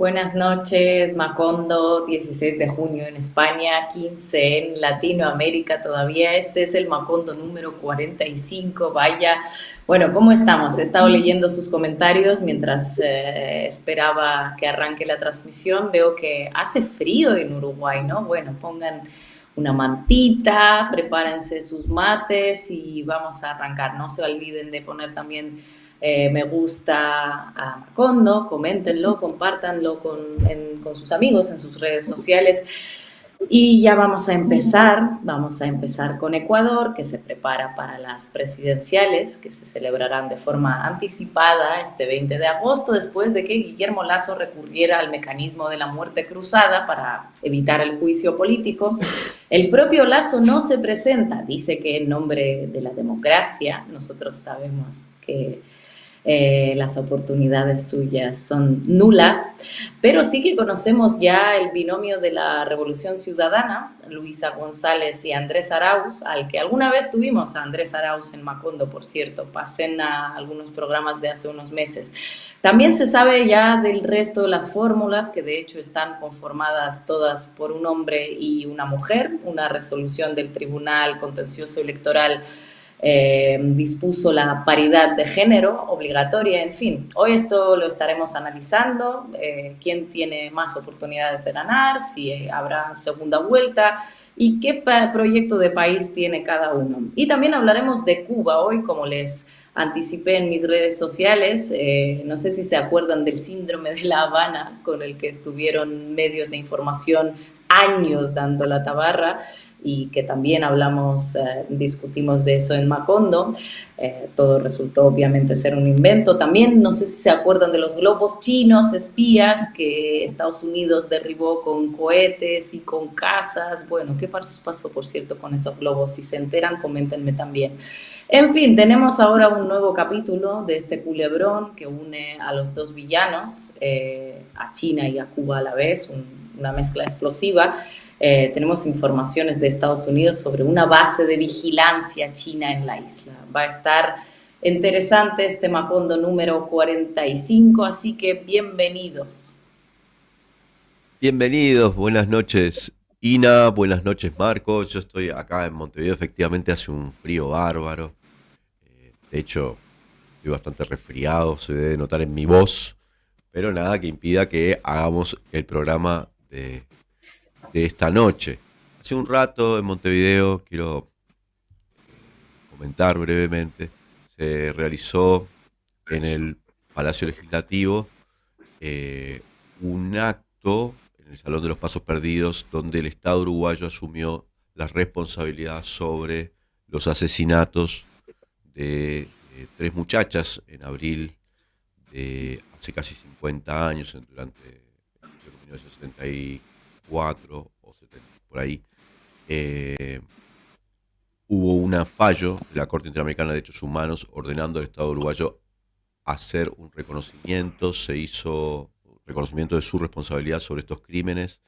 Buenas noches, Macondo, 16 de junio en España, 15 en Latinoamérica todavía. Este es el Macondo número 45. Vaya, bueno, ¿cómo estamos? He estado leyendo sus comentarios mientras esperaba que arranque la transmisión. Veo que hace frío en Uruguay, ¿no? Bueno, pongan una mantita, prepárense sus mates y vamos a arrancar. No se olviden de poner también me gusta a Macondo, coméntenlo, compártanlo con sus amigos en sus redes sociales. Y ya vamos a empezar con Ecuador, que se prepara para las presidenciales, que se celebrarán de forma anticipada este 20 de agosto, después de que Guillermo Lasso recurriera al mecanismo de la muerte cruzada para evitar el juicio político. El propio Lasso no se presenta, dice que en nombre de la democracia. Nosotros sabemos que las oportunidades suyas son nulas, pero sí que conocemos ya el binomio de la Revolución Ciudadana, Luisa González y Andrés Arauz, al que alguna vez tuvimos a Andrés Arauz en Macondo, por cierto, pasé en algunos programas de hace unos meses. También se sabe ya del resto de las fórmulas, que de hecho están conformadas todas por un hombre y una mujer, una resolución del Tribunal Contencioso Electoral dispuso la paridad de género obligatoria, en fin. Hoy esto lo estaremos analizando, quién tiene más oportunidades de ganar, si habrá segunda vuelta y qué proyecto de país tiene cada uno. Y también hablaremos de Cuba hoy, como les anticipé en mis redes sociales. No sé si se acuerdan del síndrome de La Habana, con el que estuvieron medios de información años dando la tabarra y que también hablamos, discutimos de eso en Macondo. Todo resultó obviamente ser un invento. También no sé si se acuerdan de los globos chinos espías que Estados Unidos derribó con cohetes y con casas. Bueno, ¿qué pasó, por cierto, con esos globos? Si se enteran, coméntenme también. En fin, tenemos ahora un nuevo capítulo de este culebrón que une a los dos villanos, a China y a Cuba a la vez, una mezcla explosiva. Tenemos informaciones de Estados Unidos sobre una base de vigilancia china en la isla. Va a estar interesante este Macondo número 45, así que bienvenidos. Bienvenidos, buenas noches Ina, buenas noches Marcos. Yo estoy acá en Montevideo, efectivamente hace un frío bárbaro. De hecho, estoy bastante resfriado, se debe notar en mi voz, pero nada que impida que hagamos el programa de esta noche. Hace un rato en Montevideo, quiero comentar brevemente, se realizó en el Palacio Legislativo un acto en el Salón de los Pasos Perdidos donde el Estado uruguayo asumió la responsabilidad sobre los asesinatos de tres muchachas en abril de hace casi 50 años, durante 1974 o 70, por ahí. Eh, Hubo un fallo de la Corte Interamericana de Derechos Humanos ordenando al Estado uruguayo hacer un reconocimiento, se hizo reconocimiento de su responsabilidad sobre estos crímenes.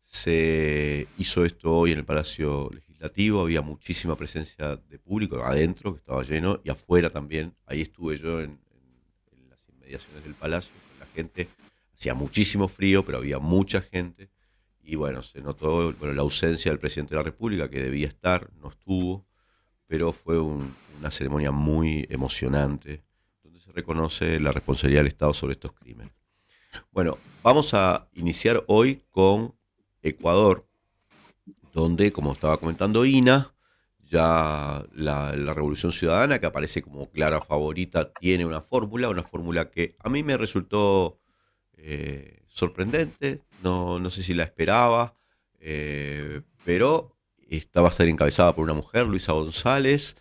Se hizo esto hoy en el Palacio Legislativo, había muchísima presencia de público adentro, que estaba lleno, y afuera también. Ahí estuve yo en las inmediaciones del Palacio con la gente. Hacía muchísimo frío, pero había mucha gente. Y bueno, se notó la ausencia del presidente de la República, que debía estar, no estuvo, pero fue una ceremonia muy emocionante, donde se reconoce la responsabilidad del Estado sobre estos crímenes. Bueno, vamos a iniciar hoy con Ecuador, donde, como estaba comentando Ina, ya la Revolución Ciudadana, que aparece como clara favorita, tiene una fórmula que a mí me resultó sorprendente, no sé si la esperaba, pero esta va a ser encabezada por una mujer, Luisa González,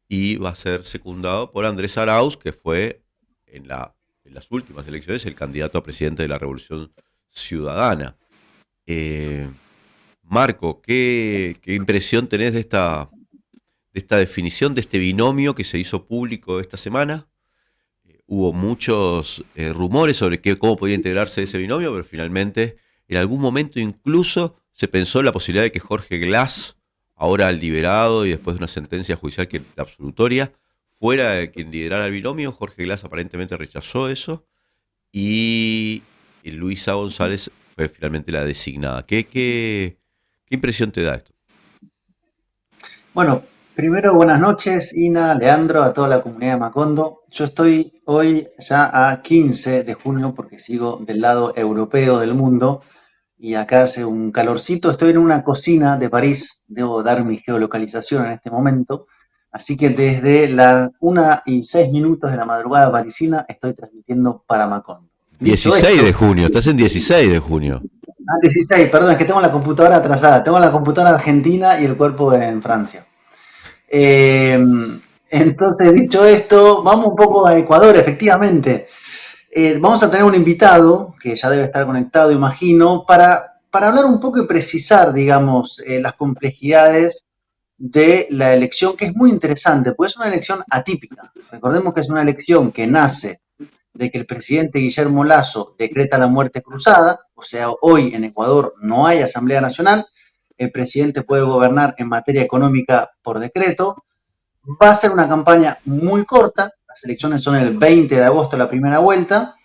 y va a ser secundado por Andrés Arauz, que fue en las últimas elecciones el candidato a presidente de la Revolución Ciudadana. Eh, Marco, ¿qué impresión tenés de esta definición, de este binomio que se hizo público esta semana? Hubo muchos rumores sobre cómo podía integrarse ese binomio, pero finalmente en algún momento incluso se pensó en la posibilidad de que Jorge Glass, ahora liberado y después de una sentencia judicial que la absolutoria, fuera quien liderara el binomio. Jorge Glass aparentemente rechazó eso y y Luisa González fue finalmente la designada. ¿Qué impresión te da esto? Bueno, primero buenas noches, Ina, Leandro, a toda la comunidad de Macondo. Yo estoy hoy ya a 15 de junio porque sigo del lado europeo del mundo y acá hace un calorcito. Estoy en una cocina de París, debo dar mi geolocalización en este momento. Así que desde las 1:06 de la madrugada parisina estoy transmitiendo para Macondo. Dicho 16 esto, de junio, estás en 16 de junio. 16, perdón, es que tengo la computadora atrasada. Tengo la computadora argentina y el cuerpo en Francia. Eh, entonces, dicho esto, vamos un poco a Ecuador, efectivamente. Vamos a tener un invitado, que ya debe estar conectado, imagino, para hablar un poco y precisar, digamos, las complejidades de la elección, que es muy interesante, porque es una elección atípica. Recordemos que es una elección que nace de que el presidente Guillermo Lasso decreta la muerte cruzada, o sea, hoy en Ecuador no hay Asamblea Nacional, el presidente puede gobernar en materia económica por decreto, va a ser una campaña muy corta, las elecciones son el 20 de agosto la primera vuelta,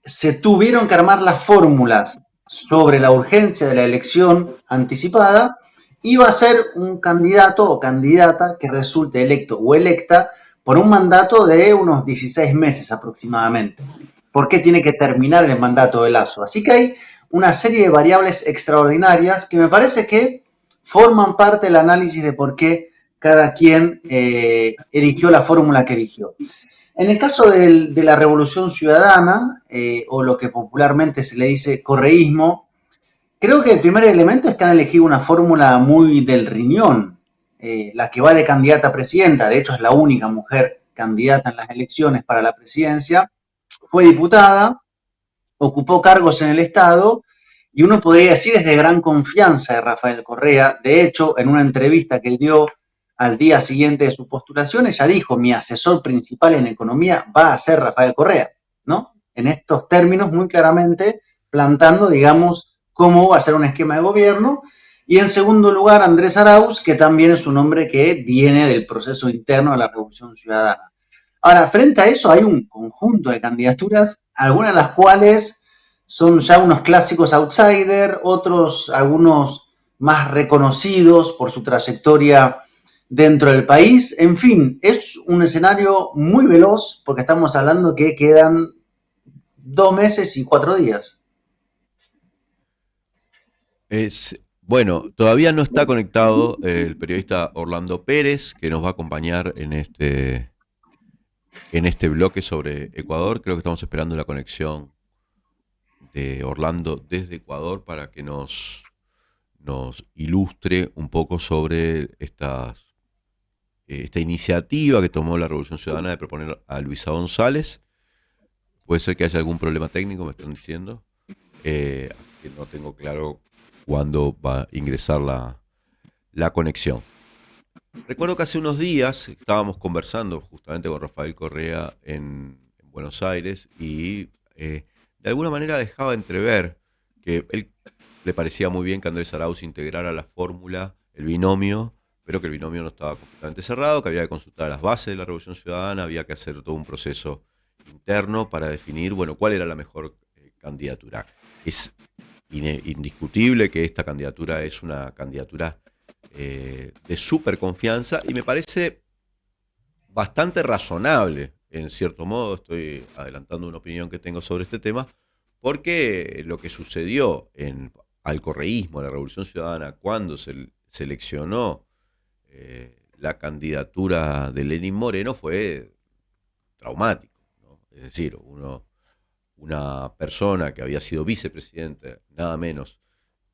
se tuvieron que armar las fórmulas sobre la urgencia de la elección anticipada y va a ser un candidato o candidata que resulte electo o electa por un mandato de unos 16 meses aproximadamente. ¿Por qué tiene que terminar el mandato de Lasso? Así que hay una serie de variables extraordinarias que me parece que forman parte del análisis de por qué cada quien eligió la fórmula que eligió. En el caso de la Revolución Ciudadana, o lo que popularmente se le dice correísmo, creo que el primer elemento es que han elegido una fórmula muy del riñón, la que va de candidata a presidenta, de hecho es la única mujer candidata en las elecciones para la presidencia, fue diputada, ocupó cargos en el Estado y uno podría decir es de gran confianza de Rafael Correa. De hecho, en una entrevista que dio al día siguiente de su postulación, ella dijo, mi asesor principal en economía va a ser Rafael Correa, ¿no? En estos términos muy claramente plantando, digamos, cómo va a ser un esquema de gobierno. Y en segundo lugar, Andrés Arauz, que también es un hombre que viene del proceso interno de la Revolución Ciudadana. Ahora, frente a eso hay un conjunto de candidaturas, algunas de las cuales son ya unos clásicos outsider, otros algunos más reconocidos por su trayectoria dentro del país. En fin, es un escenario muy veloz porque estamos hablando que quedan 2 meses y 4 días. Bueno, todavía no está conectado el periodista Orlando Pérez, que nos va a acompañar en este bloque sobre Ecuador. Creo que estamos esperando la conexión de Orlando desde Ecuador para que nos ilustre un poco sobre esta iniciativa que tomó la Revolución Ciudadana de proponer a Luisa González. Puede ser que haya algún problema técnico, me están diciendo. Así que no tengo claro cuándo va a ingresar la conexión. Recuerdo que hace unos días estábamos conversando justamente con Rafael Correa en Buenos Aires y de alguna manera dejaba entrever que él le parecía muy bien que Andrés Arauz integrara la fórmula, el binomio, pero que el binomio no estaba completamente cerrado, que había que consultar las bases de la Revolución Ciudadana, había que hacer todo un proceso interno para definir, bueno, cuál era la mejor candidatura. Es indiscutible que esta candidatura es una candidatura de súper confianza y me parece bastante razonable, en cierto modo, estoy adelantando una opinión que tengo sobre este tema, porque lo que sucedió al correísmo, en la Revolución Ciudadana, cuando se seleccionó la candidatura de Lenín Moreno fue traumático, ¿no? Es decir, una persona que había sido vicepresidente, nada menos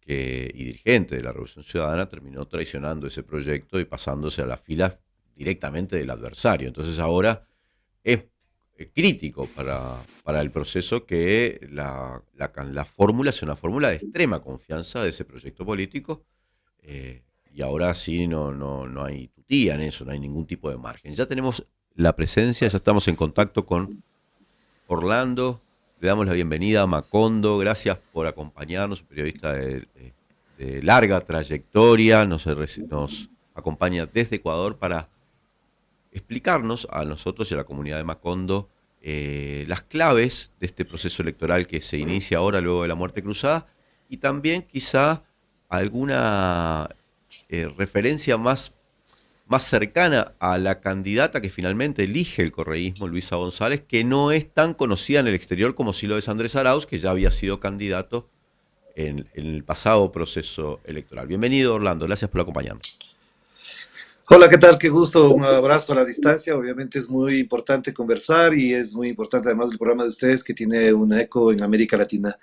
y dirigente de la Revolución Ciudadana, terminó traicionando ese proyecto y pasándose a las filas directamente del adversario. Entonces ahora es crítico para el proceso que la fórmula sea una fórmula de extrema confianza de ese proyecto político, y ahora sí no hay tutía en eso, no hay ningún tipo de margen. Ya tenemos la presencia, ya estamos en contacto con Orlando. Le damos la bienvenida a Macondo, gracias por acompañarnos, un periodista de larga trayectoria, nos acompaña desde Ecuador para explicarnos a nosotros y a la comunidad de Macondo las claves de este proceso electoral que se inicia ahora luego de la muerte cruzada y también quizá alguna referencia más cercana a la candidata que finalmente elige el correísmo, Luisa González, que no es tan conocida en el exterior como sí lo es Andrés Arauz, que ya había sido candidato en el pasado proceso electoral. Bienvenido, Orlando, gracias por acompañarnos. Hola, ¿qué tal? Qué gusto, un abrazo a la distancia. Obviamente es muy importante conversar y es muy importante además el programa de ustedes que tiene un eco en América Latina.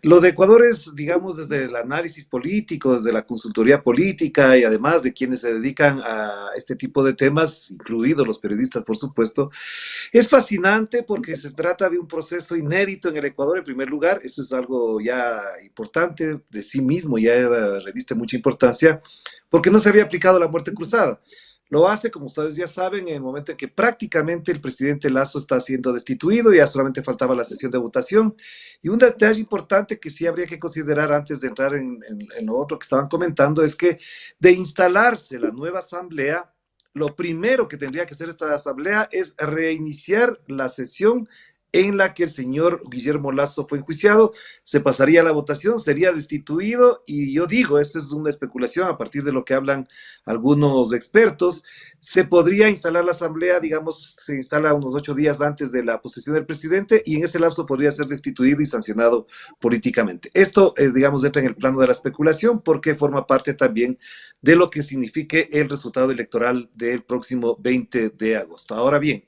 Lo de Ecuador es, digamos, desde el análisis político, desde la consultoría política y además de quienes se dedican a este tipo de temas, incluidos los periodistas, por supuesto. Es fascinante porque se trata de un proceso inédito en el Ecuador, en primer lugar. Esto es algo ya importante de sí mismo, ya reviste mucha importancia, porque no se había aplicado la muerte cruzada. Lo hace, como ustedes ya saben, en el momento en que prácticamente el presidente Lasso está siendo destituido, ya solamente faltaba la sesión de votación. Y un detalle importante que sí habría que considerar antes de entrar en lo otro que estaban comentando es que de instalarse la nueva asamblea, lo primero que tendría que hacer esta asamblea es reiniciar la sesión en la que el señor Guillermo Lasso fue enjuiciado, se pasaría a la votación, sería destituido y yo digo, esto es una especulación a partir de lo que hablan algunos expertos, se podría instalar la asamblea, digamos, se instala unos 8 días antes de la posesión del presidente y en ese lapso podría ser destituido y sancionado políticamente. Esto, digamos, entra en el plano de la especulación porque forma parte también de lo que signifique el resultado electoral del próximo 20 de agosto. Ahora bien,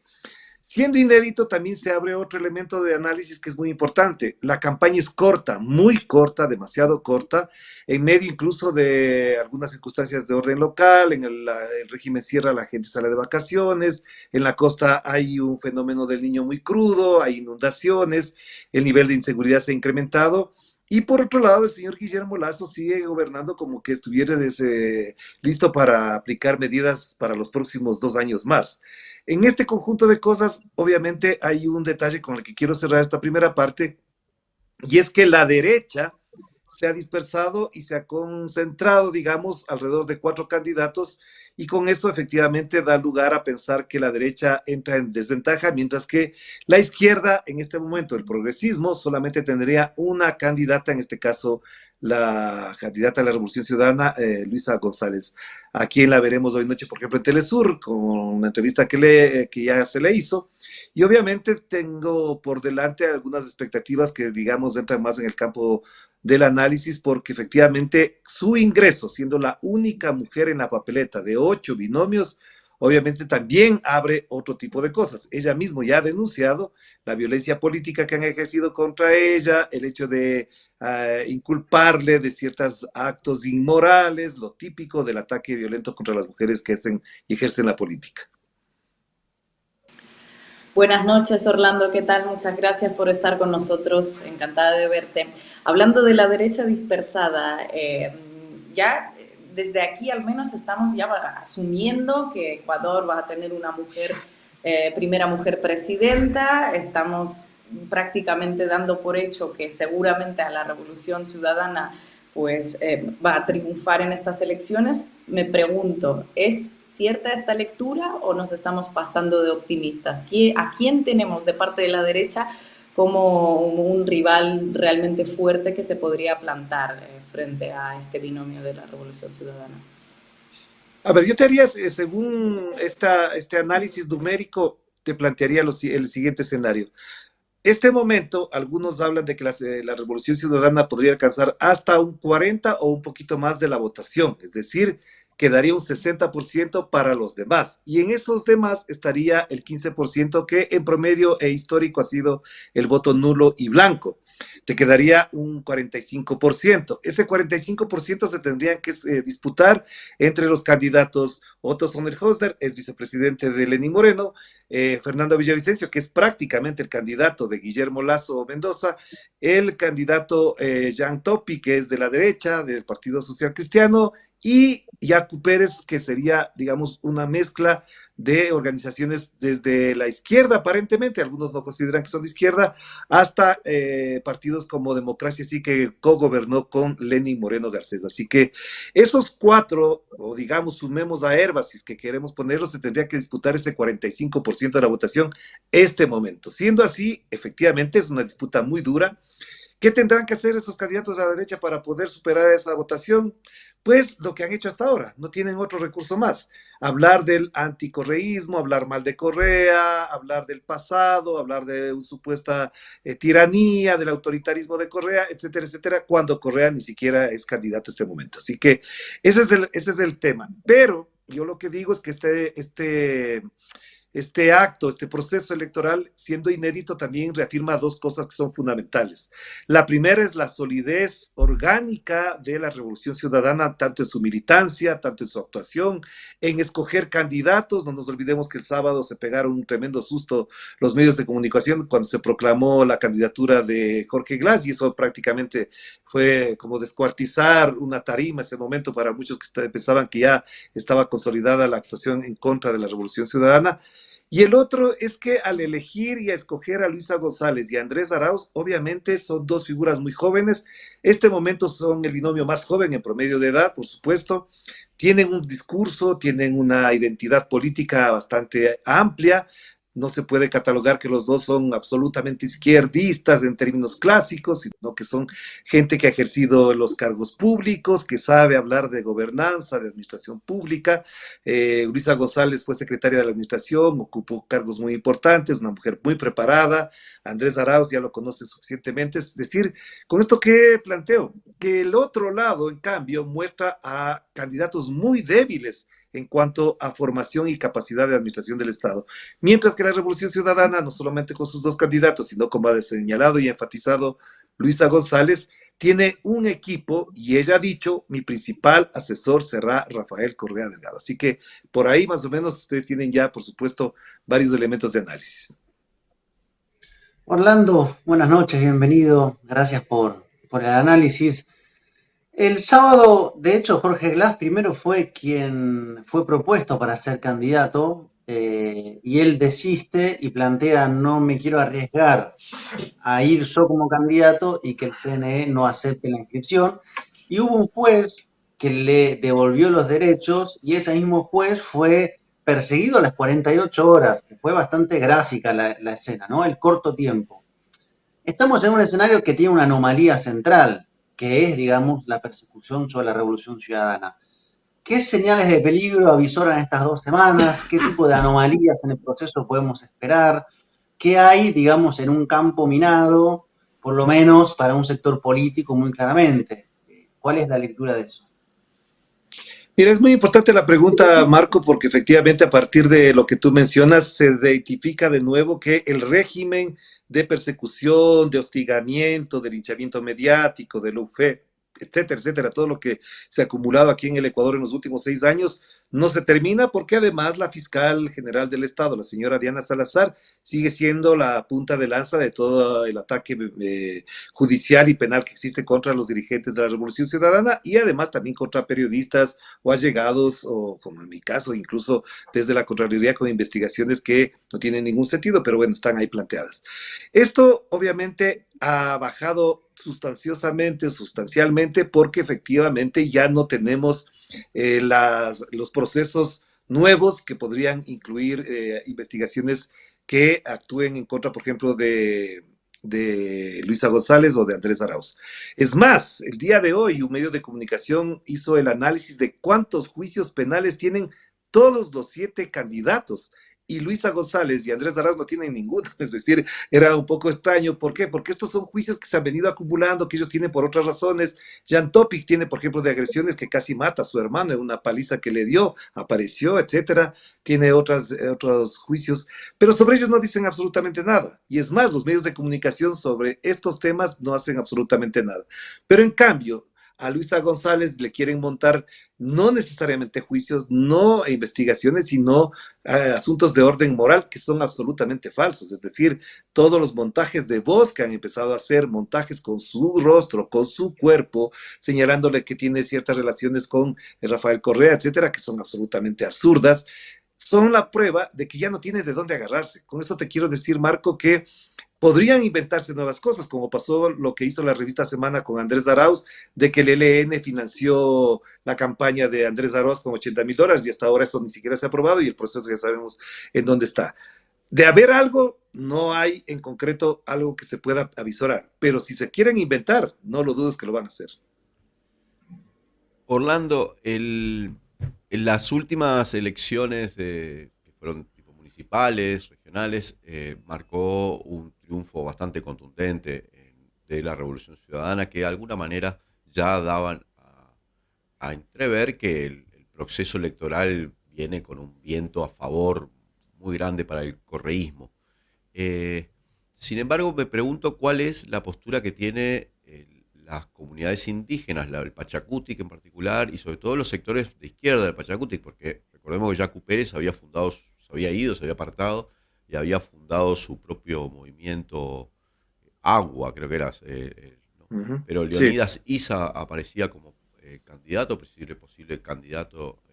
siendo inédito, también se abre otro elemento de análisis que es muy importante. La campaña es corta, muy corta, demasiado corta, en medio incluso de algunas circunstancias de orden local, el régimen cierra, la gente sale de vacaciones, en la costa hay un fenómeno del Niño muy crudo, hay inundaciones, el nivel de inseguridad se ha incrementado. Y por otro lado, el señor Guillermo Lasso sigue gobernando como que estuviera listo para aplicar medidas para los próximos 2 años más. En este conjunto de cosas, obviamente hay un detalle con el que quiero cerrar esta primera parte, y es que la derecha se ha dispersado y se ha concentrado, digamos, alrededor de 4 candidatos, y con esto efectivamente da lugar a pensar que la derecha entra en desventaja, mientras que la izquierda, en este momento, el progresismo, solamente tendría una candidata, en este caso la candidata de la Revolución Ciudadana, Luisa González, a quien la veremos hoy noche, por ejemplo, en Telesur, con una entrevista que ya se le hizo. Y obviamente tengo por delante algunas expectativas que, digamos, entran más en el campo del análisis, porque efectivamente su ingreso, siendo la única mujer en la papeleta de 8 binomios, obviamente también abre otro tipo de cosas. Ella misma ya ha denunciado la violencia política que han ejercido contra ella, el hecho de inculparle de ciertos actos inmorales, lo típico del ataque violento contra las mujeres que hacen y ejercen la política. Buenas noches, Orlando, ¿qué tal? Muchas gracias por estar con nosotros, encantada de verte. Hablando de la derecha dispersada, ya desde aquí al menos estamos ya asumiendo que Ecuador va a tener una mujer, primera mujer presidenta, estamos prácticamente dando por hecho que seguramente a la Revolución Ciudadana pues va a triunfar en estas elecciones. Me pregunto, ¿es cierta esta lectura o nos estamos pasando de optimistas? ¿A quién tenemos de parte de la derecha como un rival realmente fuerte que se podría plantar frente a este binomio de la Revolución Ciudadana? A ver, yo te haría, según este análisis numérico, te plantearía el siguiente escenario. Este momento, algunos hablan de que la Revolución Ciudadana podría alcanzar hasta un 40 o un poquito más de la votación, es decir, quedaría un 60% para los demás. Y en esos demás estaría el 15% que en promedio e histórico ha sido el voto nulo y blanco. Te quedaría un 45%. Ese 45% se tendrían que disputar entre los candidatos Otto Sonnenhösner, es vicepresidente de Lenín Moreno, Fernando Villavicencio, que es prácticamente el candidato de Guillermo Lasso Mendoza, el candidato Jean Topi, que es de la derecha, del Partido Social Cristiano, y Yacu Pérez, que sería, digamos, una mezcla de organizaciones desde la izquierda, aparentemente, algunos no consideran que son de izquierda, hasta partidos como Democracia Sí, que cogobernó con Lenín Moreno Garcés. Así que esos cuatro, o digamos, sumemos a Herbas, si es que queremos ponerlos, se tendría que disputar ese 45% de la votación este momento. Siendo así, efectivamente, es una disputa muy dura. ¿Qué tendrán que hacer esos candidatos a la derecha para poder superar esa votación? Pues lo que han hecho hasta ahora, no tienen otro recurso más. Hablar del anticorreísmo, hablar mal de Correa, hablar del pasado, hablar de una supuesta tiranía, del autoritarismo de Correa, etcétera, etcétera, cuando Correa ni siquiera es candidato en este momento. Así que ese es el tema. Pero yo lo que digo es que este acto, este proceso electoral, siendo inédito, también reafirma dos cosas que son fundamentales. La primera es la solidez orgánica de la Revolución Ciudadana, tanto en su militancia, tanto en su actuación, en escoger candidatos. No nos olvidemos que el sábado se pegaron un tremendo susto los medios de comunicación cuando se proclamó la candidatura de Jorge Glass, y eso prácticamente fue como descuartizar una tarima ese momento para muchos que pensaban que ya estaba consolidada la actuación en contra de la Revolución Ciudadana. Y el otro es que al elegir y a escoger a Luisa González y a Andrés Arauz, obviamente son dos figuras muy jóvenes. Este momento son el binomio más joven en promedio de edad, por supuesto. Tienen un discurso, tienen una identidad política bastante amplia. No se puede catalogar que los dos son absolutamente izquierdistas en términos clásicos, sino que son gente que ha ejercido los cargos públicos, que sabe hablar de gobernanza, de administración pública. Luisa González fue secretaria de la administración, ocupó cargos muy importantes, una mujer muy preparada. Andrés Arauz ya lo conoce suficientemente. Es decir, con esto que planteo, que el otro lado, en cambio, muestra a candidatos muy débiles en cuanto a formación y capacidad de administración del Estado. Mientras que la Revolución Ciudadana, no solamente con sus dos candidatos, sino como ha señalado y enfatizado Luisa González, tiene un equipo y ella ha dicho, mi principal asesor será Rafael Correa Delgado. Así que por ahí más o menos ustedes tienen ya, por supuesto, varios elementos de análisis. Orlando, buenas noches, bienvenido. Gracias por el análisis. El sábado, de hecho, Jorge Glass primero fue quien fue propuesto para ser candidato y él desiste y plantea no me quiero arriesgar a ir yo como candidato y que el CNE no acepte la inscripción. Y hubo un juez que le devolvió los derechos y ese mismo juez fue perseguido a las 48 horas, que fue bastante gráfica la escena, ¿no? El corto tiempo. Estamos en un escenario que tiene una anomalía central, que es, digamos, la persecución sobre la Revolución Ciudadana. ¿Qué señales de peligro avisoran estas 2 semanas? ¿Qué tipo de anomalías en el proceso podemos esperar? ¿Qué hay, digamos, en un campo minado, por lo menos para un sector político muy claramente? ¿Cuál es la lectura de eso? Mira, es muy importante la pregunta, Marco, porque efectivamente a partir de lo que tú mencionas se identifica de nuevo que el régimen de persecución, de hostigamiento, de linchamiento mediático, del lawfare, etcétera, etcétera, todo lo que se ha acumulado aquí en el Ecuador en los últimos 6 años, no se termina porque además la fiscal general del Estado, la señora Diana Salazar, sigue siendo la punta de lanza de todo el ataque judicial y penal que existe contra los dirigentes de la Revolución Ciudadana y además también contra periodistas o allegados, o como en mi caso, incluso desde la Contraloría con investigaciones que no tienen ningún sentido, pero bueno, están ahí planteadas. Esto obviamente ha bajado sustancialmente, porque efectivamente ya no tenemos los procesos nuevos que podrían incluir investigaciones que actúen en contra, por ejemplo, de Luisa González o de Andrés Arauz. Es más, el día de hoy un medio de comunicación hizo el análisis de cuántos juicios penales tienen todos los 7 candidatos. Y Luisa González y Andrés Arauz no tienen ninguno, es decir, era un poco extraño. ¿Por qué? Porque estos son juicios que se han venido acumulando, que ellos tienen por otras razones. Jan Topic tiene, por ejemplo, de agresiones que casi mata a su hermano en una paliza que le dio, apareció, etcétera. Tiene otros juicios, pero sobre ellos no dicen absolutamente nada. Y es más, los medios de comunicación sobre estos temas no hacen absolutamente nada. Pero en cambio, a Luisa González le quieren montar no necesariamente juicios, no investigaciones, sino asuntos de orden moral que son absolutamente falsos. Es decir, todos los montajes de voz que han empezado a hacer, montajes con su rostro, con su cuerpo, señalándole que tiene ciertas relaciones con Rafael Correa, etcétera, que son absolutamente absurdas. son la prueba de que ya no tiene de dónde agarrarse. Con eso te quiero decir, Marco, que podrían inventarse nuevas cosas, como pasó lo que hizo la revista Semana con Andrés Arauz, de que el ELN financió la campaña de Andrés Arauz con $80,000 y hasta ahora eso ni siquiera se ha aprobado y el proceso ya sabemos en dónde está. De haber algo, no hay en concreto algo que se pueda avisorar, pero si se quieren inventar, no lo dudes que lo van a hacer. Orlando, en las últimas elecciones que fueron tipo municipales, regionales, marcó un triunfo bastante contundente de la Revolución Ciudadana que de alguna manera ya daban a entrever que el proceso electoral viene con un viento a favor muy grande para el correísmo. Eh, Sin embargo, me pregunto cuál es la postura que tiene las comunidades indígenas, el Pachacutic en particular, y sobre todo los sectores de izquierda del Pachacutic, porque recordemos que Yacu Pérez había fundado, se había ido, se había apartado y había fundado su propio movimiento Agua, creo que era, ¿no? Pero Sí. Leonidas Issa aparecía como candidato, posible candidato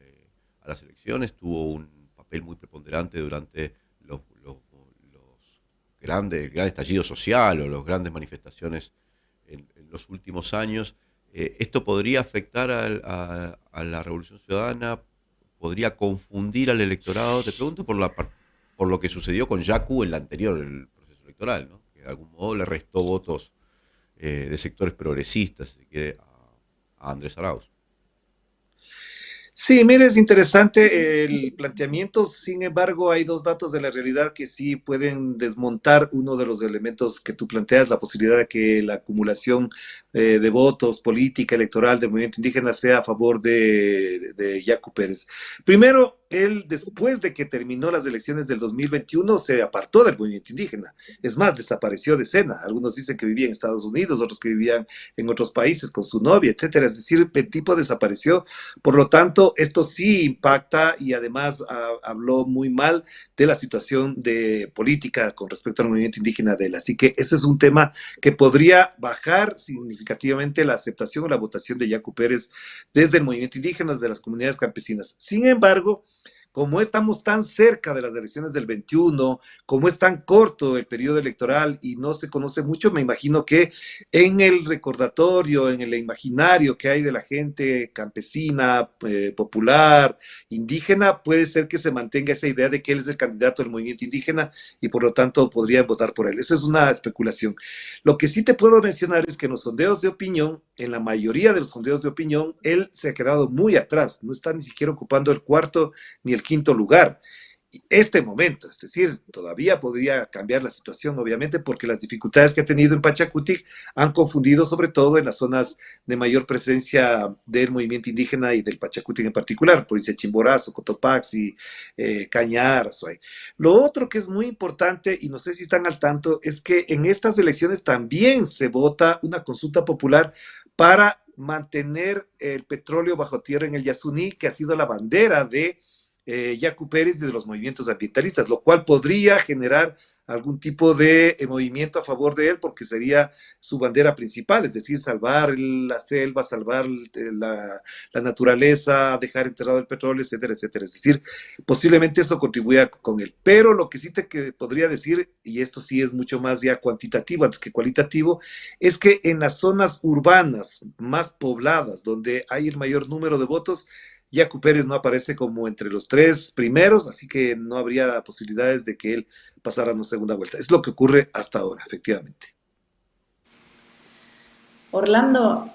a las elecciones, tuvo un papel muy preponderante durante los el gran estallido social o las grandes manifestaciones en los últimos años. ¿Esto podría afectar a la Revolución Ciudadana? ¿Podría confundir al electorado? Te pregunto por lo que sucedió con Yacu en la anterior, el proceso electoral, ¿no? Que de algún modo le restó votos de sectores progresistas, si quiere, a Andrés Arauz. Sí, mire, es interesante el planteamiento. Sin embargo, hay dos datos de la realidad que sí pueden desmontar uno de los elementos que tú planteas, la posibilidad de que la acumulación de votos, política, electoral del movimiento indígena sea a favor de Yacu Pérez. Primero, él, después de que terminó las elecciones del 2021, se apartó del movimiento indígena. Es más, desapareció de escena. Algunos dicen que vivía en Estados Unidos, otros que vivían en otros países con su novia, etcétera. Es decir, el tipo desapareció. Por lo tanto, esto sí impacta y además habló muy mal de la situación de política con respecto al movimiento indígena de él. Así que ese es un tema que podría bajar significativamente la aceptación o la votación de Yacu Pérez desde el movimiento indígena, desde las comunidades campesinas. Sin embargo, como estamos tan cerca de las elecciones del 21, como es tan corto el periodo electoral y no se conoce mucho, me imagino que en el recordatorio, en el imaginario que hay de la gente campesina, popular, indígena, puede ser que se mantenga esa idea de que él es el candidato del movimiento indígena y por lo tanto podrían votar por él. Eso es una especulación. Lo que sí te puedo mencionar es que en los sondeos de opinión, en la mayoría de los sondeos de opinión, él se ha quedado muy atrás, no está ni siquiera ocupando el cuarto ni el quinto lugar. Este momento, es decir, todavía podría cambiar la situación, obviamente, porque las dificultades que ha tenido en Pachacutic han confundido, sobre todo en las zonas de mayor presencia del movimiento indígena y del Pachacutic en particular, provincia de Chimborazo, Cotopaxi, Cañar, Azuay. Lo otro que es muy importante, y no sé si están al tanto, es que en estas elecciones también se vota una consulta popular para mantener el petróleo bajo tierra en el Yasuní, que ha sido la bandera de Yacu Pérez y de los movimientos ambientalistas, lo cual podría generar algún tipo de movimiento a favor de él porque sería su bandera principal, es decir, salvar la selva, salvar la naturaleza, dejar enterrado el petróleo, etcétera, etcétera. Es decir, posiblemente eso contribuya con él. Pero lo que sí te podría decir, y esto sí es mucho más ya cuantitativo antes que cualitativo, es que en las zonas urbanas más pobladas, donde hay el mayor número de votos, Yacu Pérez no aparece como entre los tres primeros, así que no habría posibilidades de que él pasara a una segunda vuelta. Es lo que ocurre hasta ahora, efectivamente. Orlando,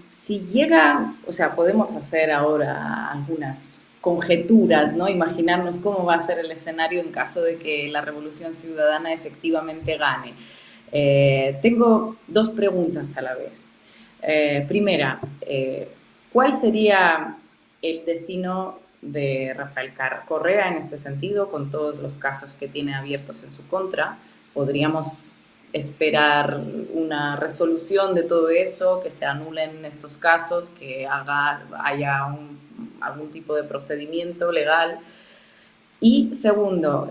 si llega, o sea, podemos hacer ahora algunas conjeturas, ¿no? Imaginarnos cómo va a ser el escenario en caso de que la Revolución Ciudadana efectivamente gane. Tengo dos preguntas a la vez. Primera, ¿cuál sería el destino de Rafael Correa en este sentido, con todos los casos que tiene abiertos en su contra? ¿Podríamos esperar una resolución de todo eso, que se anulen estos casos, que haya algún tipo de procedimiento legal? Y segundo,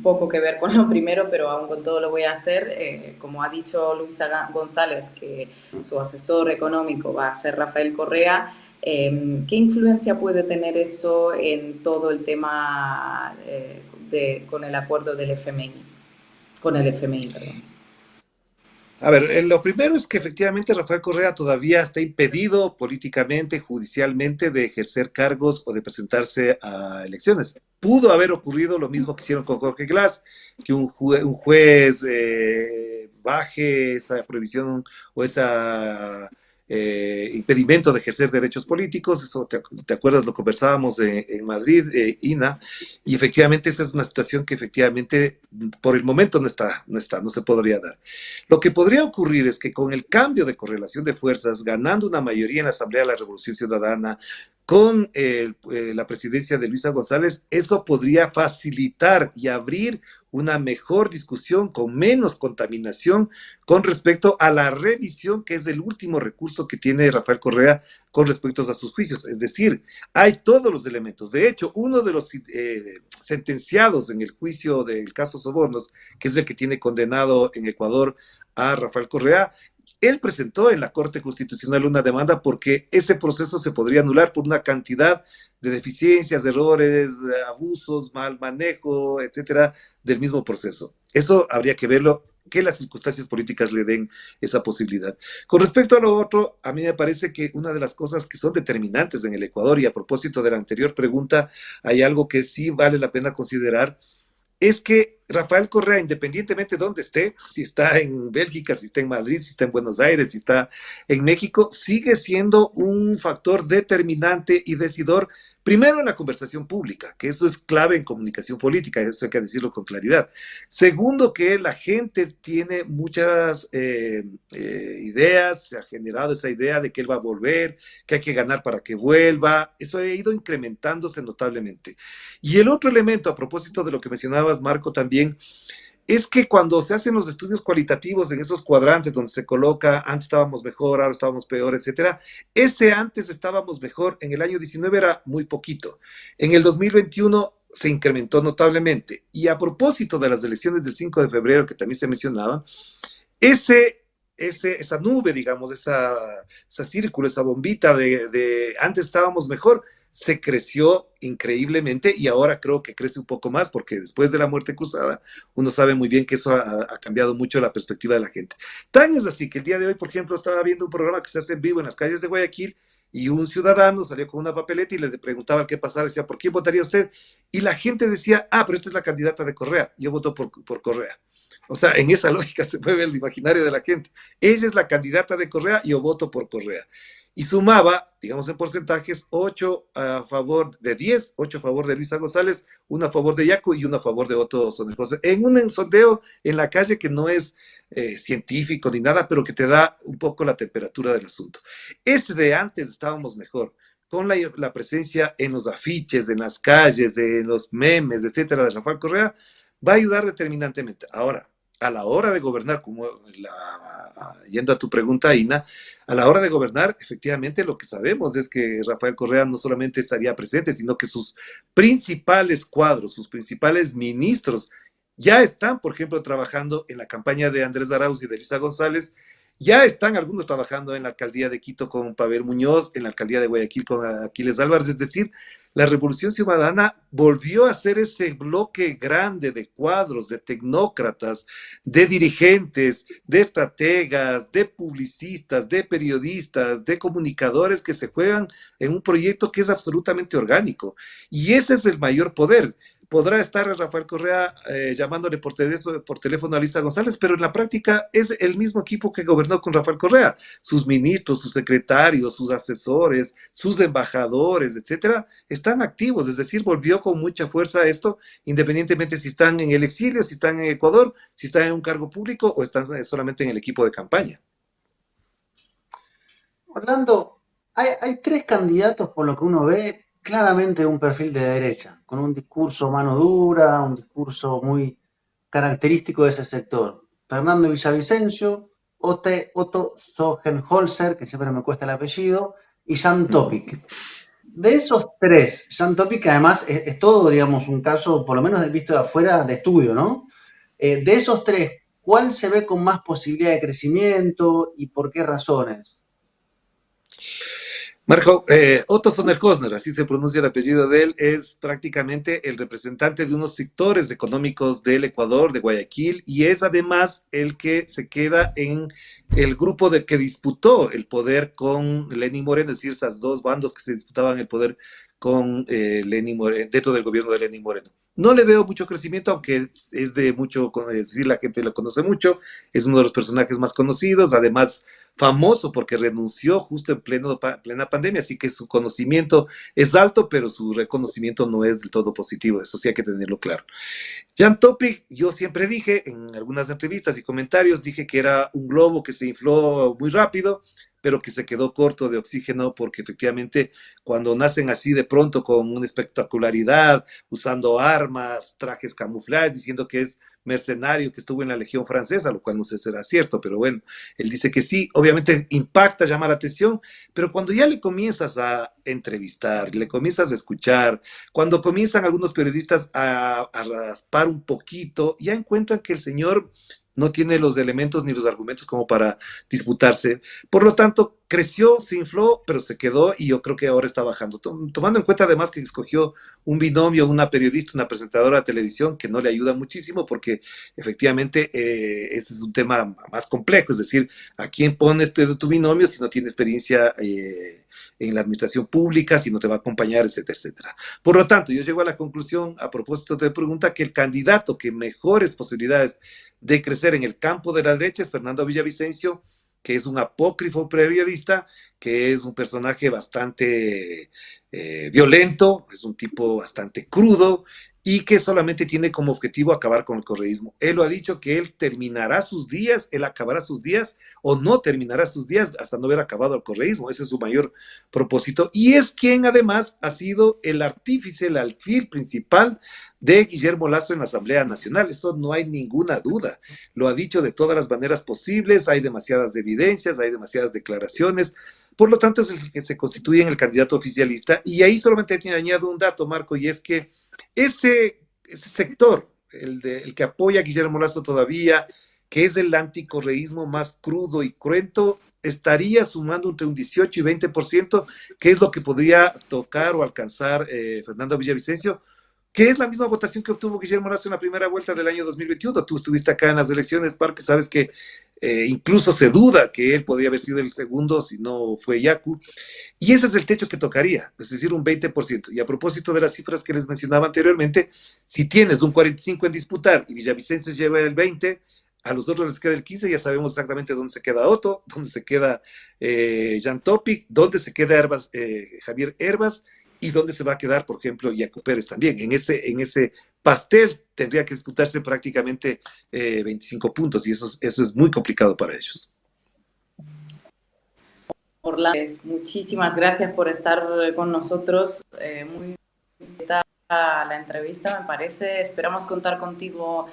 poco que ver con lo primero, pero aún con todo lo voy a hacer, como ha dicho Luisa González, que su asesor económico va a ser Rafael Correa, ¿Qué influencia puede tener eso en todo el tema con el acuerdo del FMI? Con el FMI, perdón. A ver, lo primero es que efectivamente Rafael Correa todavía está impedido políticamente, judicialmente, de ejercer cargos o de presentarse a elecciones. Pudo haber ocurrido lo mismo que hicieron con Jorge Glass, que un juez baje esa prohibición o esa impedimento de ejercer derechos políticos. Eso, te acuerdas, lo conversábamos en Madrid, Ina, y efectivamente esa es una situación que efectivamente por el momento no se podría dar. Lo que podría ocurrir es que con el cambio de correlación de fuerzas, ganando una mayoría en la Asamblea de la Revolución Ciudadana, con la presidencia de Luisa González, eso podría facilitar y abrir una mejor discusión con menos contaminación con respecto a la revisión, que es el último recurso que tiene Rafael Correa con respecto a sus juicios. Es decir, hay todos los elementos. De hecho, uno de los sentenciados en el juicio del caso Sobornos, que es el que tiene condenado en Ecuador a Rafael Correa, él presentó en la Corte Constitucional una demanda porque ese proceso se podría anular por una cantidad de deficiencias, errores, abusos, mal manejo, etcétera, del mismo proceso. Eso habría que verlo, que las circunstancias políticas le den esa posibilidad. Con respecto a lo otro, a mí me parece que una de las cosas que son determinantes en el Ecuador, y a propósito de la anterior pregunta, hay algo que sí vale la pena considerar, es que Rafael Correa, independientemente de dónde esté, si está en Bélgica, si está en Madrid, si está en Buenos Aires, si está en México, sigue siendo un factor determinante y decidor, primero en la conversación pública, que eso es clave en comunicación política, eso hay que decirlo con claridad. Segundo, que la gente tiene muchas ideas, se ha generado esa idea de que él va a volver, que hay que ganar para que vuelva, eso ha ido incrementándose notablemente. Y el otro elemento, a propósito de lo que mencionabas, Marco, también, es que cuando se hacen los estudios cualitativos en esos cuadrantes donde se coloca antes estábamos mejor, ahora estábamos peor, etcétera, ese antes estábamos mejor en el año 19 era muy poquito. En el 2021 se incrementó notablemente. Y a propósito de las elecciones del 5 de febrero, que también se mencionaba, esa nube, digamos, esa círculo, esa bombita de antes estábamos mejor, se creció increíblemente y ahora creo que crece un poco más porque después de la muerte cruzada uno sabe muy bien que eso ha cambiado mucho la perspectiva de la gente. Tan es así que el día de hoy, por ejemplo, estaba viendo un programa que se hace en vivo en las calles de Guayaquil y un ciudadano salió con una papeleta y le preguntaba qué pasaba, decía, ¿por quién votaría usted? Y la gente decía, pero esta es la candidata de Correa, yo voto por Correa. O sea, en esa lógica se mueve el imaginario de la gente. Ella es la candidata de Correa, yo voto por Correa. Y sumaba, digamos en porcentajes, 8 a favor de 10, 8 a favor de Luisa González, 1 a favor de Yacu y 1 a favor de Otto Sonejose. En un sondeo en la calle que no es científico ni nada, pero que te da un poco la temperatura del asunto. Ese de antes estábamos mejor, con la presencia en los afiches, en las calles, en los memes, etcétera, de Rafael Correa, va a ayudar determinantemente. Ahora, a la hora de gobernar, yendo a tu pregunta, Ina, a la hora de gobernar, efectivamente lo que sabemos es que Rafael Correa no solamente estaría presente, sino que sus principales cuadros, sus principales ministros, ya están, por ejemplo, trabajando en la campaña de Andrés Arauz y de Luisa González, ya están algunos trabajando en la alcaldía de Quito con Pavel Muñoz, en la alcaldía de Guayaquil con Aquiles Álvarez, es decir, la Revolución Ciudadana volvió a ser ese bloque grande de cuadros, de tecnócratas, de dirigentes, de estrategas, de publicistas, de periodistas, de comunicadores que se juegan en un proyecto que es absolutamente orgánico. Y ese es el mayor poder. Podrá estar Rafael Correa llamándole por teléfono a Luisa González, pero en la práctica es el mismo equipo que gobernó con Rafael Correa. Sus ministros, sus secretarios, sus asesores, sus embajadores, etcétera, están activos. Es decir, volvió con mucha fuerza esto, independientemente si están en el exilio, si están en Ecuador, si están en un cargo público o están solamente en el equipo de campaña. Orlando, hay tres candidatos por lo que uno ve claramente un perfil de derecha, con un discurso mano dura, un discurso muy característico de ese sector. Fernando Villavicencio, Otto Soggenholzer, que siempre me cuesta el apellido, y Jan Topic. De esos tres, Jan Topic además es todo, digamos, un caso, por lo menos visto de afuera, de estudio, ¿no? De esos tres, ¿cuál se ve con más posibilidad de crecimiento y por qué razones? Marco, Otto Sonnershofer, así se pronuncia el apellido de él, es prácticamente el representante de unos sectores económicos del Ecuador, de Guayaquil, y es además el que se queda en el grupo que disputó el poder con Lenín Moreno, es decir, esas dos bandos que se disputaban el poder con Lenín Moreno, dentro del gobierno de Lenín Moreno. No le veo mucho crecimiento, aunque es de mucho, es decir, la gente lo conoce mucho, es uno de los personajes más conocidos, además famoso porque renunció justo en plena pandemia, así que su conocimiento es alto, pero su reconocimiento no es del todo positivo, eso sí hay que tenerlo claro. Jan Topic, yo siempre dije en algunas entrevistas y comentarios, dije que era un globo que se infló muy rápido, pero que se quedó corto de oxígeno porque efectivamente cuando nacen así de pronto con una espectacularidad, usando armas, trajes camuflajes, diciendo que es mercenario, que estuvo en la Legión Francesa, lo cual no sé si será cierto, pero bueno, él dice que sí, obviamente impacta, llama la atención, pero cuando ya le comienzas a entrevistar, le comienzas a escuchar, cuando comienzan algunos periodistas a raspar un poquito, ya encuentran que el señor no tiene los elementos ni los argumentos como para disputarse. Por lo tanto, creció, se infló, pero se quedó y yo creo que ahora está bajando. Tomando en cuenta además que escogió un binomio, una periodista, una presentadora de televisión que no le ayuda muchísimo porque efectivamente ese es un tema más complejo, es decir, ¿a quién pones tu binomio si no tiene experiencia en la administración pública, si no te va a acompañar, etcétera, etcétera? Por lo tanto, yo llego a la conclusión, a propósito de pregunta, que el candidato que mejores posibilidades de crecer en el campo de la derecha es Fernando Villavicencio, que es un apócrifo periodista, que es un personaje bastante violento, es un tipo bastante crudo y que solamente tiene como objetivo acabar con el correísmo. Él lo ha dicho que él terminará sus días, él acabará sus días o no terminará sus días hasta no haber acabado el correísmo. Ese es su mayor propósito. Y es quien además ha sido el artífice, el alfil principal de Guillermo Lasso en la Asamblea Nacional. Eso no hay ninguna duda. Lo ha dicho de todas las maneras posibles, hay demasiadas evidencias, hay demasiadas declaraciones. Por lo tanto, es el que se constituye en el candidato oficialista. Y ahí solamente te añado un dato, Marco, y es que ese sector, el que apoya a Guillermo Lasso todavía, que es el anticorreísmo más crudo y cruento, estaría sumando entre un 18 y 20%, que es lo que podría tocar o alcanzar Fernando Villavicencio, que es la misma votación que obtuvo Guillermo Lasso en la primera vuelta del año 2021. Tú estuviste acá en las elecciones, Parque, sabes que incluso se duda que él podría haber sido el segundo si no fue Yacu. Y ese es el techo que tocaría, es decir, un 20%. Y a propósito de las cifras que les mencionaba anteriormente, si tienes un 45% en disputar y Villavicencio lleva el 20%, a los otros les queda el 15%, ya sabemos exactamente dónde se queda Otto, dónde se queda Jan Topic, dónde se queda Javier Hervas, y dónde se va a quedar, por ejemplo, Yacu Pérez también. En ese pastel tendría que disputarse prácticamente 25 puntos, y eso es muy complicado para ellos. Orlando, muchísimas gracias por estar con nosotros. Muy bonita la entrevista, me parece. Esperamos contar contigo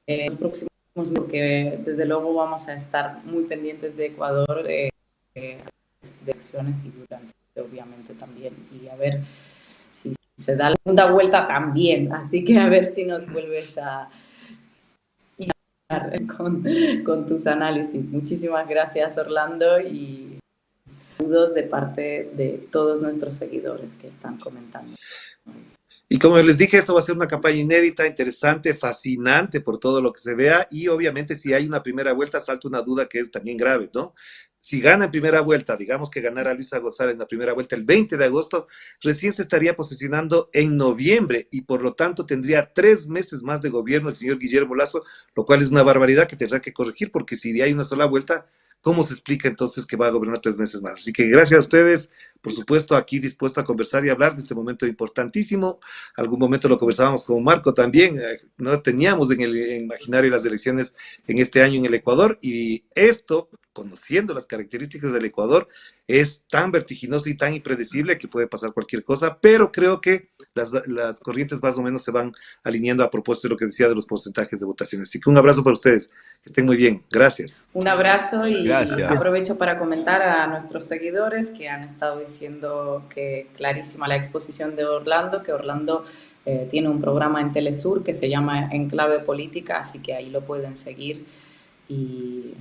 en los próximos, porque desde luego vamos a estar muy pendientes de Ecuador, de elecciones y durante, obviamente, también. Y a ver si se da la segunda vuelta también. Así que a ver si nos vuelves a con tus análisis. Muchísimas gracias, Orlando, y saludos de parte de todos nuestros seguidores que están comentando. Y como les dije, esto va a ser una campaña inédita, interesante, fascinante por todo lo que se vea, y obviamente si hay una primera vuelta salta una duda que es también grave, ¿no? Si gana en primera vuelta, digamos que ganara Luisa González en la primera vuelta el 20 de agosto, recién se estaría posicionando en noviembre y por lo tanto tendría 3 meses más de gobierno el señor Guillermo Lasso, lo cual es una barbaridad que tendrá que corregir, porque si hay una sola vuelta, ¿cómo se explica entonces que va a gobernar 3 meses más? Así que gracias a ustedes, por supuesto, aquí dispuesto a conversar y hablar de este momento importantísimo. Algún momento lo conversábamos con Marco también, no teníamos en el imaginario las elecciones en este año en el Ecuador, y esto, conociendo las características del Ecuador, es tan vertiginoso y tan impredecible que puede pasar cualquier cosa, pero creo que las corrientes más o menos se van alineando a propósito de lo que decía de los porcentajes de votación. Así que un abrazo para ustedes, que estén muy bien, gracias. Un abrazo y Gracias. aprovecho para comentar a nuestros seguidores que han estado diciendo que clarísima la exposición de Orlando, que Orlando tiene un programa en Telesur que se llama Enclave Política, así que ahí lo pueden seguir y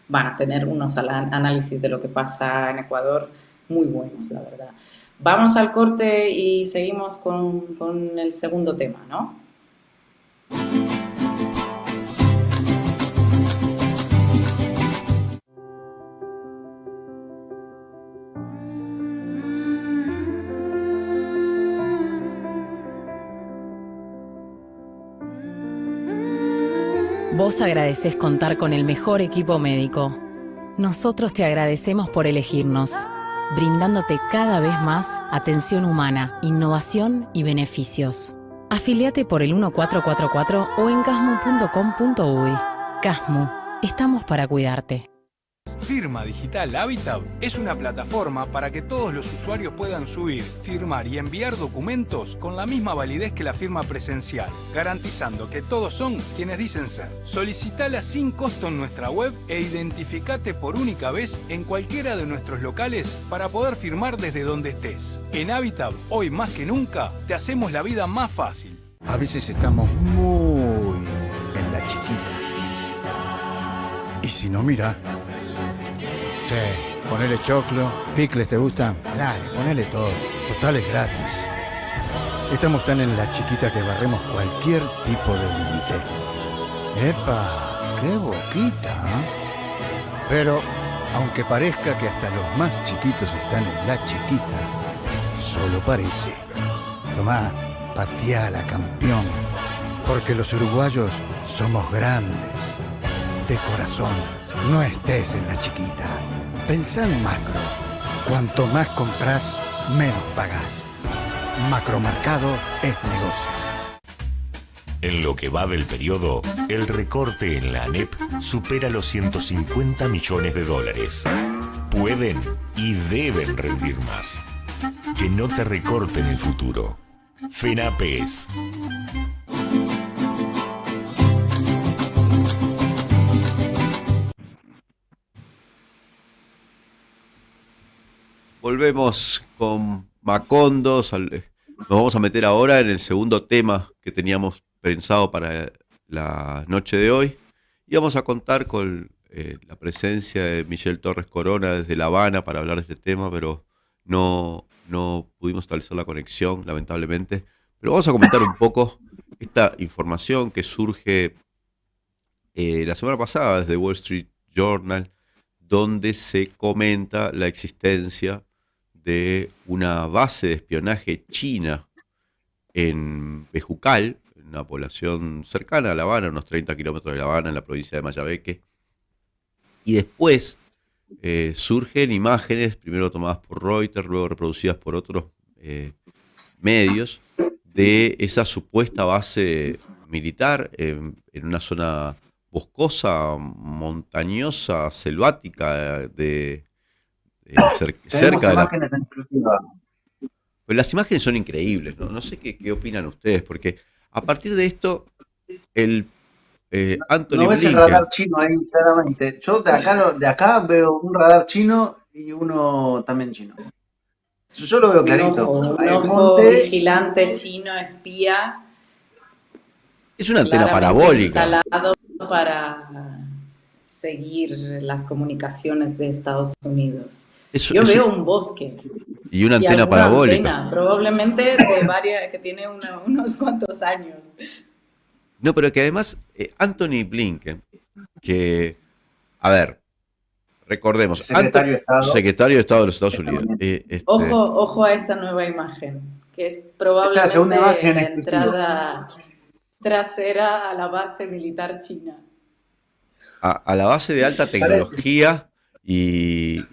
van a tener unos análisis de lo que pasa en Ecuador muy buenos, la verdad. Vamos al corte y seguimos con el segundo tema, ¿no? Vos agradecés contar con el mejor equipo médico. Nosotros te agradecemos por elegirnos, brindándote cada vez más atención humana, innovación y beneficios. Afiliate por el 1444 o en casmu.com.uy. Casmu, estamos para cuidarte. Firma Digital Habitat es una plataforma para que todos los usuarios puedan subir, firmar y enviar documentos con la misma validez que la firma presencial, garantizando que todos son quienes dicen ser. Solicitala sin costo en nuestra web e identificate por única vez en cualquiera de nuestros locales para poder firmar desde donde estés. En Habitat, hoy más que nunca, te hacemos la vida más fácil. A veces estamos muy en la chiquita. Y si no, mira. Sí, ponele choclo, picles, ¿te gustan? Dale, ponele todo. Total es gratis. Estamos tan en la chiquita que barremos cualquier tipo de límite. ¡Epa! ¡Qué boquita! ¿Eh? Pero, aunque parezca que hasta los más chiquitos están en la chiquita, solo parece. Tomá, pateala, campeón. Porque los uruguayos somos grandes. De corazón, no estés en la chiquita. Pensá en macro. Cuanto más compras, menos pagás. Macromercado es negocio. En lo que va del periodo, el recorte en la ANEP supera los 150 millones de dólares. Pueden y deben rendir más. Que no te recorten el futuro. FENAPES. Volvemos con Macondo. Nos vamos a meter ahora en el segundo tema que teníamos pensado para la noche de hoy. Y vamos a contar con la presencia de Michelle Torres Corona desde La Habana para hablar de este tema, pero no pudimos establecer la conexión, lamentablemente. Pero vamos a comentar un poco esta información que surge la semana pasada desde Wall Street Journal, donde se comenta la existencia de una base de espionaje china en Bejucal, una población cercana a La Habana, unos 30 kilómetros de La Habana, en la provincia de Mayabeque. Y después surgen imágenes, primero tomadas por Reuters, luego reproducidas por otros medios, de esa supuesta base militar en una zona boscosa, montañosa, selvática, cerca de la... Pues las imágenes son increíbles, ¿no? No sé qué opinan ustedes, porque a partir de esto, Anthony No ves el Blinken... radar chino ahí, claramente. Yo de acá veo un radar chino y uno también chino. Yo lo veo clarito. Un Hay ojo vigilante chino, espía. Es una antena claramente parabólica. Instalado para seguir las comunicaciones de Estados Unidos. Yo veo un bosque. Y una Y antena alguna parabólica. antena, probablemente de varias, que tiene unos cuantos años. No, pero que además Anthony Blinken, que, a ver, recordemos, Secretario secretario de Estado de los Estados Unidos. Ojo a esta nueva imagen, que es Esta probablemente segunda imagen la exclusiva. entrada trasera a la base militar china. A la base de alta tecnología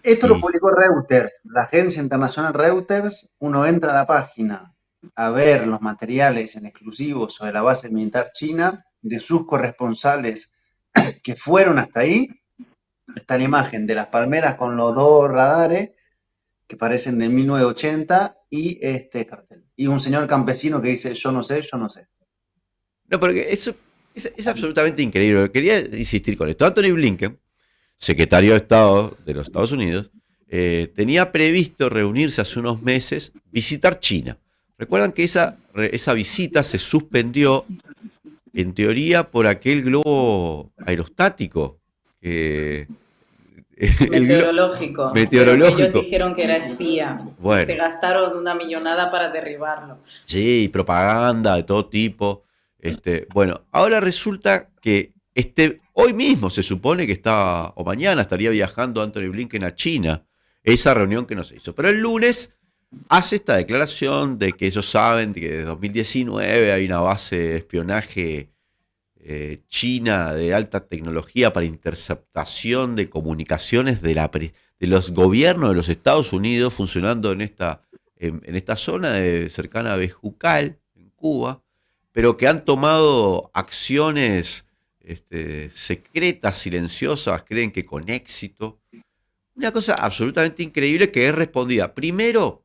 Esto lo publicó Reuters, la agencia internacional Reuters. Uno entra a la página a ver los materiales en exclusivo sobre la base militar china de sus corresponsales que fueron hasta ahí. Está la imagen de las palmeras con los dos radares que parecen de 1980 y este cartel. Y un señor campesino que dice, yo no sé, yo no sé. No, porque eso es absolutamente increíble. Quería insistir con esto. Anthony Blinken, secretario de Estado de los Estados Unidos, tenía previsto reunirse hace unos meses, visitar China. Recuerdan que esa visita se suspendió, en teoría, por aquel globo aerostático que Meteorológico, pero que ellos meteorológico. dijeron que era espía y Bueno, se gastaron una millonada para derribarlo. sí, propaganda de todo tipo. Bueno, ahora resulta que hoy mismo se supone que está, o mañana estaría viajando Anthony Blinken a China, esa reunión que no se hizo. Pero el lunes hace esta declaración de que ellos saben que desde 2019 hay una base de espionaje china de alta tecnología para interceptación de comunicaciones de los gobiernos de los Estados Unidos funcionando en esta zona cercana a Bejucal, en Cuba, pero que han tomado acciones secretas, silenciosas, creen que con éxito. Una cosa absolutamente increíble que es respondida primero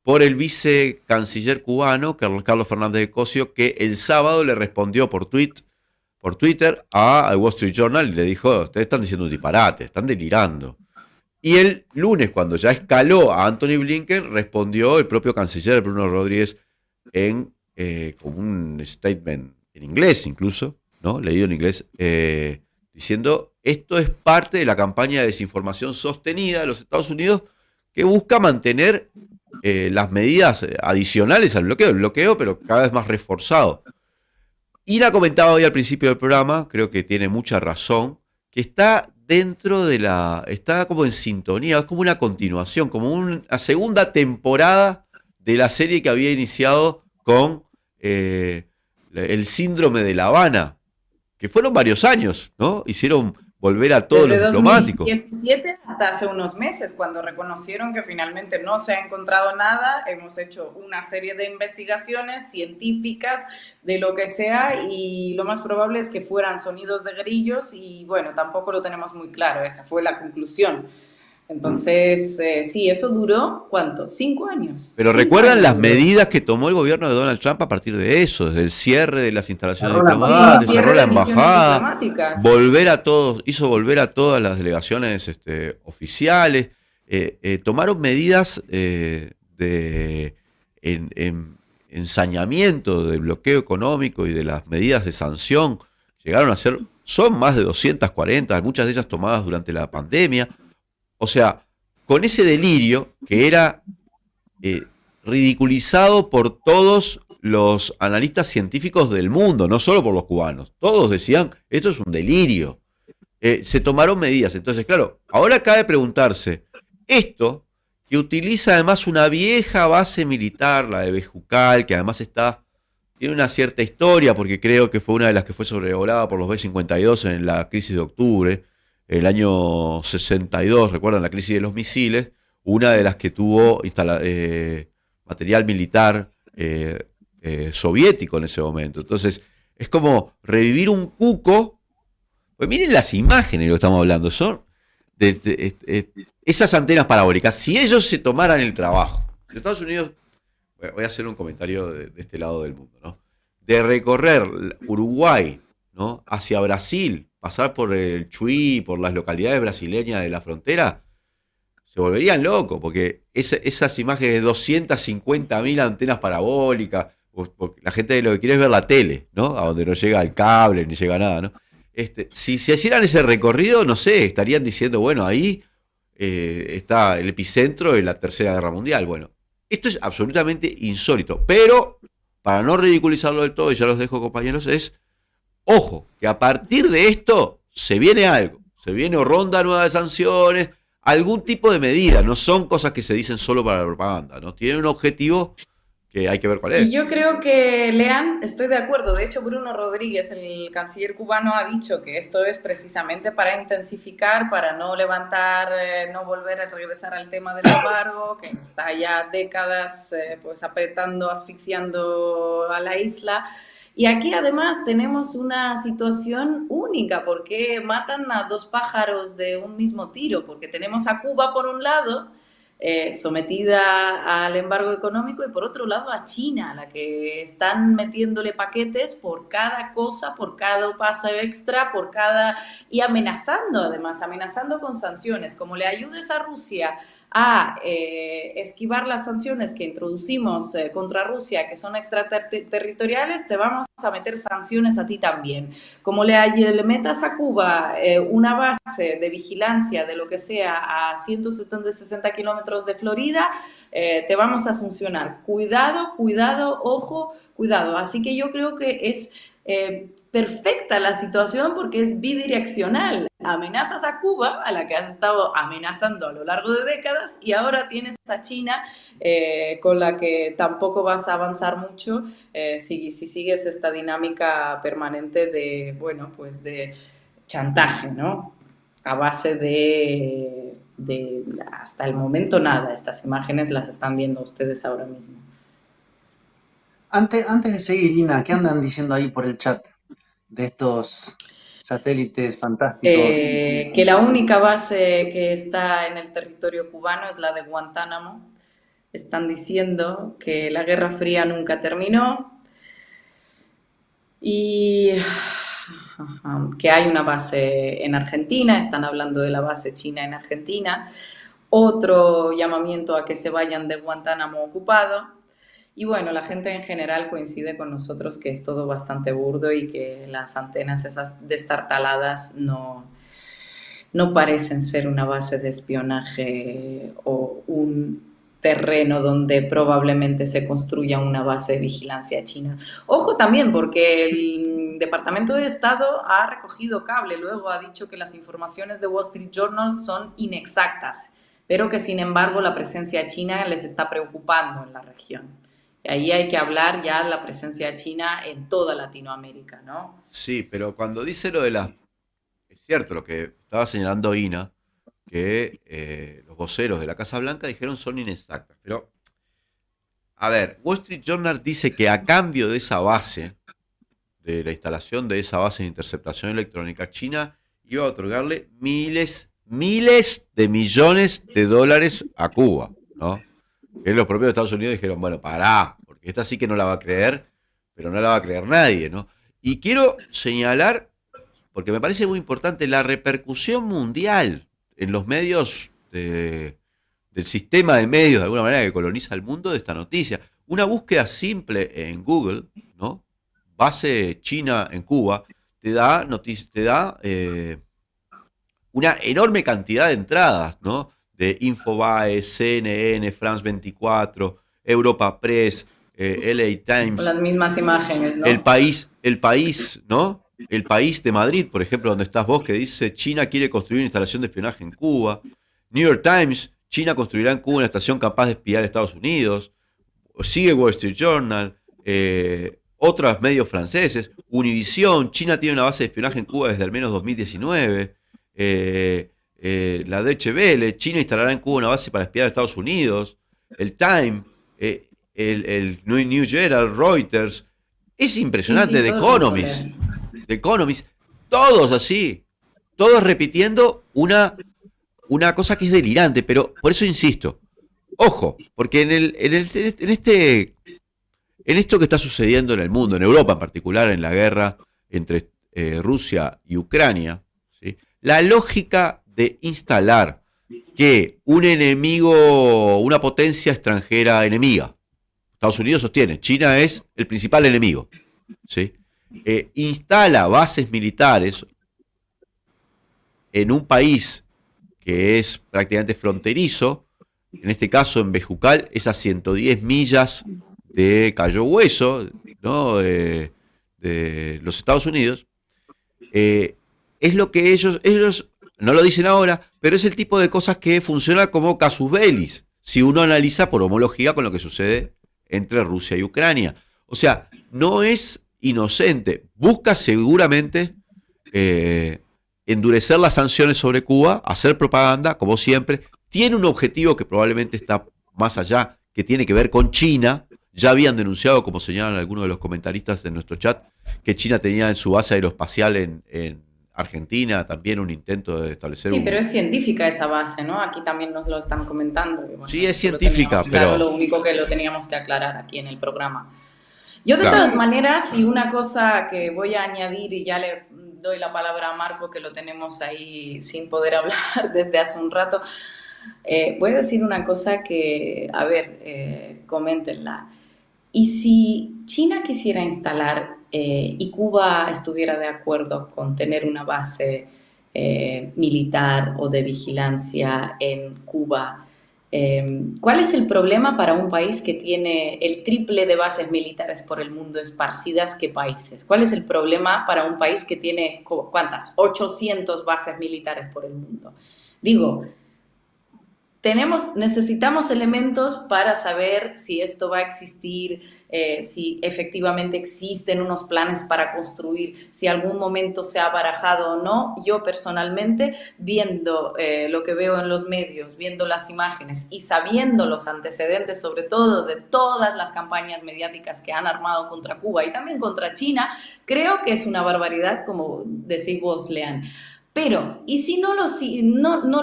por el vicecanciller cubano, Carlos Fernández de Cosio, que el sábado le respondió por Twitter al Wall Street Journal y le dijo, ustedes están diciendo un disparate, están delirando. Y el lunes, cuando ya escaló a Anthony Blinken, respondió el propio canciller Bruno Rodríguez con un statement en inglés incluso, ¿no? Leído en inglés, diciendo, esto es parte de la campaña de desinformación sostenida de los Estados Unidos que busca mantener las medidas adicionales al bloqueo, pero cada vez más reforzado. Y la comentaba hoy al principio del programa, creo que tiene mucha razón, que está está como en sintonía, es como una continuación, como una segunda temporada de la serie que había iniciado con el síndrome de La Habana, que fueron varios años, ¿no? Hicieron volver a todos Desde los diplomáticos. 2017 hasta hace unos meses, cuando reconocieron que finalmente no se ha encontrado nada, hemos hecho una serie de investigaciones científicas de lo que sea y lo más probable es que fueran sonidos de grillos y bueno, tampoco lo tenemos muy claro, esa fue la conclusión. Entonces, sí, eso duró, ¿cuánto? 5 años. Pero 5 recuerdan años las duró. medidas que tomó el gobierno de Donald Trump a partir de eso, desde el cierre de las instalaciones Cerró la Sí, embajada. diplomáticas, cerró cierre la de misiones embajada, diplomáticas. hizo volver a todas las delegaciones oficiales, tomaron medidas de ensañamiento del bloqueo económico y de las medidas de sanción, llegaron a ser, son más de 240, muchas de ellas tomadas durante la pandemia. O sea, con ese delirio que era ridiculizado por todos los analistas científicos del mundo, no solo por los cubanos. Todos decían, esto es un delirio. Se tomaron medidas. Entonces, claro, ahora cabe preguntarse, esto que utiliza además una vieja base militar, la de Bejucal, que además tiene una cierta historia, porque creo que fue una de las que fue sobrevolada por los B-52 en la crisis de octubre, el año 62, recuerdan la crisis de los misiles, una de las que tuvo material militar soviético en ese momento. Entonces, es como revivir un cuco. Pues miren las imágenes de lo que estamos hablando, son esas antenas parabólicas. Si ellos se tomaran el trabajo, los Estados Unidos, voy a hacer un comentario de este lado del mundo, ¿no? De recorrer Uruguay, ¿no? Hacia Brasil, pasar por el Chuy, por las localidades brasileñas de la frontera, se volverían locos, porque esas imágenes de 250.000 antenas parabólicas, porque la gente lo que quiere es ver la tele, ¿no? A donde no llega el cable, ni llega nada, ¿no? Si se hicieran ese recorrido, no sé, estarían diciendo, bueno, ahí está el epicentro de la Tercera Guerra Mundial. Bueno, esto es absolutamente insólito, pero para no ridiculizarlo del todo, y ya los dejo, compañeros, ojo, que a partir de esto se viene algo, se viene o ronda nueva de sanciones, algún tipo de medida, no son cosas que se dicen solo para la propaganda, ¿no? Tienen un objetivo que hay que ver cuál Y es. yo creo que, Lean, estoy de acuerdo. De hecho, Bruno Rodríguez, el canciller cubano, ha dicho que esto es precisamente para intensificar, para no levantar, no volver a regresar al tema del embargo, que está ya décadas pues apretando, asfixiando a la isla. Y aquí además tenemos una situación única, porque matan a dos pájaros de un mismo tiro, porque tenemos a Cuba por un lado, sometida al embargo económico, y por otro lado a China, a la que están metiéndole paquetes por cada cosa, por cada paso extra, y amenazando además, amenazando con sanciones. Como le ayudes a Rusia a esquivar las sanciones que introducimos contra Rusia, que son extraterritoriales, te vamos a meter sanciones a ti también. Como le metas a Cuba una base de vigilancia de lo que sea a 160 kilómetros de Florida, te vamos a sancionar. Cuidado, cuidado, ojo, cuidado. Así que yo creo que es perfecta la situación porque es bidireccional. Amenazas a Cuba, a la que has estado amenazando a lo largo de décadas, y ahora tienes a China con la que tampoco vas a avanzar mucho si sigues esta dinámica permanente de, bueno, pues de chantaje, ¿no? A base hasta el momento nada. Estas imágenes las están viendo ustedes ahora mismo. Antes de seguir, Ina, ¿qué andan diciendo ahí por el chat de estos satélites fantásticos? Que la única base que está en el territorio cubano es la de Guantánamo. Están diciendo que la Guerra Fría nunca terminó y que hay una base en Argentina. Están hablando de la base china en Argentina. Otro llamamiento a que se vayan de Guantánamo ocupado. Y bueno, la gente en general coincide con nosotros que es todo bastante burdo y que las antenas esas destartaladas no parecen ser una base de espionaje o un terreno donde probablemente se construya una base de vigilancia china. Ojo también, porque el Departamento de Estado ha recogido cable, luego ha dicho que las informaciones de Wall Street Journal son inexactas, pero que sin embargo la presencia china les está preocupando en la región. Y ahí hay que hablar ya de la presencia china en toda Latinoamérica, ¿no? Sí, pero cuando dice lo de las... Es cierto lo que estaba señalando Ina, que los voceros de la Casa Blanca dijeron son inexactas. Pero, a ver, Wall Street Journal dice que a cambio de esa base, de la instalación de esa base de interceptación electrónica, China iba a otorgarle miles de millones de dólares a Cuba, ¿no? Que los propios Estados Unidos dijeron, bueno, pará, porque esta sí que no la va a creer, pero no la va a creer nadie, ¿no? Y quiero señalar, porque me parece muy importante, la repercusión mundial en los medios del sistema de medios, de alguna manera, que coloniza el mundo de esta noticia. Una búsqueda simple en Google, ¿no? Base China en Cuba, te da una enorme cantidad de entradas, ¿no? De Infobae, CNN, France 24, Europa Press, LA Times. Con las mismas imágenes, ¿no? El país, ¿no? El País de Madrid, por ejemplo, donde estás vos, que dice China quiere construir una instalación de espionaje en Cuba. New York Times, China construirá en Cuba una estación capaz de espiar a Estados Unidos. Sigue Wall Street Journal, otros medios franceses. Univision, China tiene una base de espionaje en Cuba desde al menos 2019. La Deutsche Welle, China instalará en Cuba una base para espiar a Estados Unidos. El Time, el New Herald, Reuters. Es impresionante, Sí, The todos Economist, todos así, todos repitiendo una cosa que es delirante, pero por eso insisto, ojo, porque en esto que está sucediendo en el mundo, en Europa en particular, en la guerra entre Rusia y Ucrania, ¿sí? La lógica de instalar que un enemigo, una potencia extranjera enemiga, Estados Unidos sostiene, China es el principal enemigo, ¿sí? Instala bases militares en un país que es prácticamente fronterizo, en este caso en Bejucal, es a 110 millas de Cayo Hueso, ¿no? de los Estados Unidos. Es lo que ellos no lo dicen ahora, pero es el tipo de cosas que funciona como casus bellis, si uno analiza por homología con lo que sucede entre Rusia y Ucrania. O sea, no es inocente, busca seguramente endurecer las sanciones sobre Cuba, hacer propaganda, como siempre, tiene un objetivo que probablemente está más allá, que tiene que ver con China. Ya habían denunciado, como señalan algunos de los comentaristas en nuestro chat, que China tenía en su base aeroespacial en Argentina también un intento de establecer Sí, pero es científica esa base, ¿no? Aquí también nos lo están comentando. Y bueno, sí, es eso lo científica, teníamos claro, pero... lo único que lo teníamos que aclarar aquí en el programa. Yo de Claro. todas maneras, y una cosa que voy a añadir, y ya le doy la palabra a Marco, que lo tenemos ahí sin poder hablar desde hace un rato. Voy a decir una cosa que, a ver, coméntenla. ¿Y si China quisiera instalar y Cuba estuviera de acuerdo con tener una base militar o de vigilancia en Cuba? ¿Cuál es el problema para un país que tiene el triple de bases militares por el mundo esparcidas que países? ¿Cuál es el problema para un país que tiene, ¿cuántas? 800 bases militares por el mundo. Digo, necesitamos elementos para saber si esto va a existir, si efectivamente existen unos planes para construir, si algún momento se ha barajado o no. Yo personalmente, viendo lo que veo en los medios, viendo las imágenes y sabiendo los antecedentes, sobre todo de todas las campañas mediáticas que han armado contra Cuba y también contra China, creo que es una barbaridad, como decís vos, Lean. Pero, ¿y si no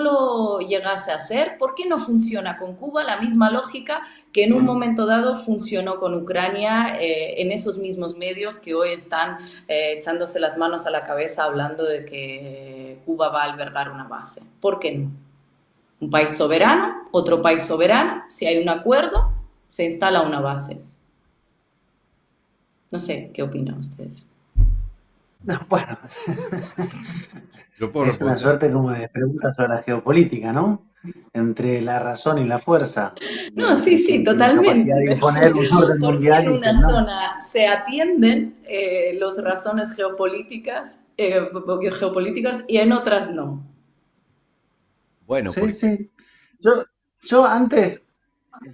lo llegase a hacer? ¿Por qué no funciona con Cuba la misma lógica que en un momento dado funcionó con Ucrania en esos mismos medios que hoy están echándose las manos a la cabeza hablando de que Cuba va a albergar una base? ¿Por qué no? Un país soberano, otro país soberano, si hay un acuerdo, se instala una base. No sé, ¿qué opinan ustedes? No, bueno, Yo puedo es una responder. suerte como de pregunta sobre la geopolítica, ¿no? Entre la razón y la fuerza, No, sí, de sí, quién tiene capacidad totalmente, de pero imponer un orden ¿por qué mundial en y una quién no. zona se atienden las razones geopolíticas y en otras no? Bueno, Sí, porque sí. Yo, yo antes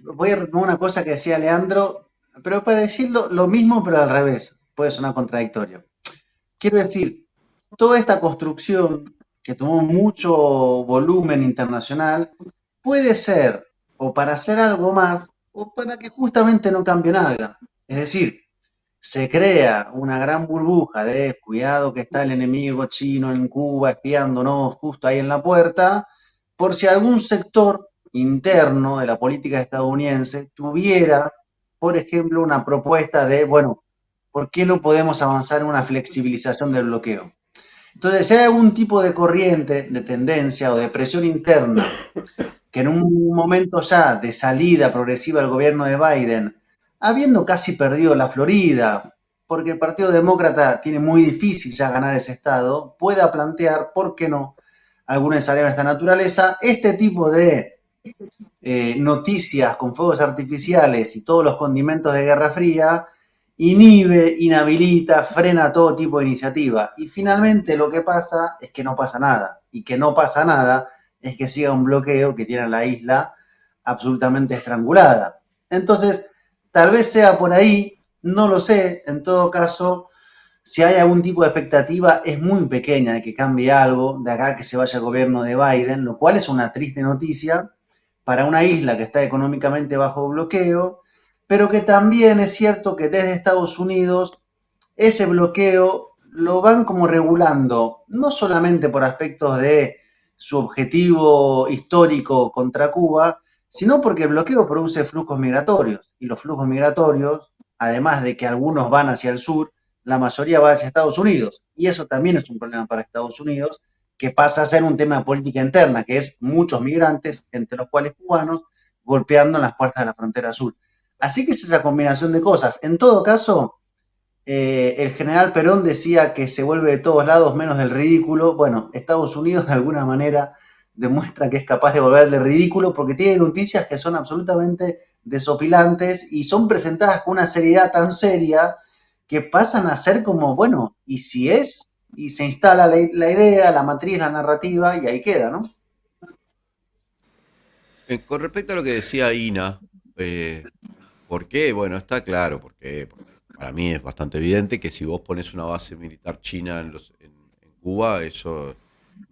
voy a retomar una cosa que decía Leandro, pero para decirlo lo mismo, pero al revés. Puede sonar contradictorio. Quiero decir, toda esta construcción que tomó mucho volumen internacional puede ser o para hacer algo más o para que justamente no cambie nada. Es decir, se crea una gran burbuja de cuidado que está el enemigo chino en Cuba espiándonos justo ahí en la puerta, por si algún sector interno de la política estadounidense tuviera, por ejemplo, una propuesta de, bueno, ¿por qué no podemos avanzar en una flexibilización del bloqueo? Entonces, si hay algún tipo de corriente, de tendencia o de presión interna que en un momento ya de salida progresiva del gobierno de Biden, habiendo casi perdido la Florida, porque el Partido Demócrata tiene muy difícil ya ganar ese estado, pueda plantear, ¿por qué no?, algún ensayo de esta naturaleza, este tipo de noticias con fuegos artificiales y todos los condimentos de Guerra Fría, inhibe, inhabilita, frena todo tipo de iniciativa. Y finalmente lo que pasa es que no pasa nada. Y que no pasa nada es que siga un bloqueo que tiene a la isla absolutamente estrangulada. Entonces, tal vez sea por ahí, no lo sé, en todo caso, si hay algún tipo de expectativa, es muy pequeña de que cambie algo de acá que se vaya el gobierno de Biden, lo cual es una triste noticia para una isla que está económicamente bajo bloqueo, pero que también es cierto que desde Estados Unidos ese bloqueo lo van como regulando, no solamente por aspectos de su objetivo histórico contra Cuba, sino porque el bloqueo produce flujos migratorios. Y los flujos migratorios, además de que algunos van hacia el sur, la mayoría va hacia Estados Unidos. Y eso también es un problema para Estados Unidos, que pasa a ser un tema de política interna, que es muchos migrantes, entre los cuales cubanos, golpeando en las puertas de la frontera sur. Así que es esa combinación de cosas. En todo caso, el general Perón decía que se vuelve de todos lados menos del ridículo. Bueno, Estados Unidos de alguna manera demuestra que es capaz de volver del ridículo porque tiene noticias que son absolutamente desopilantes y son presentadas con una seriedad tan seria que pasan a ser como, bueno, ¿y si es? Y se instala la idea, la matriz, la narrativa y ahí queda, ¿no? con respecto a lo que decía Ina, eh, ¿por qué? Bueno, está claro, porque para mí es bastante evidente que si vos pones una base militar china en Cuba, eso...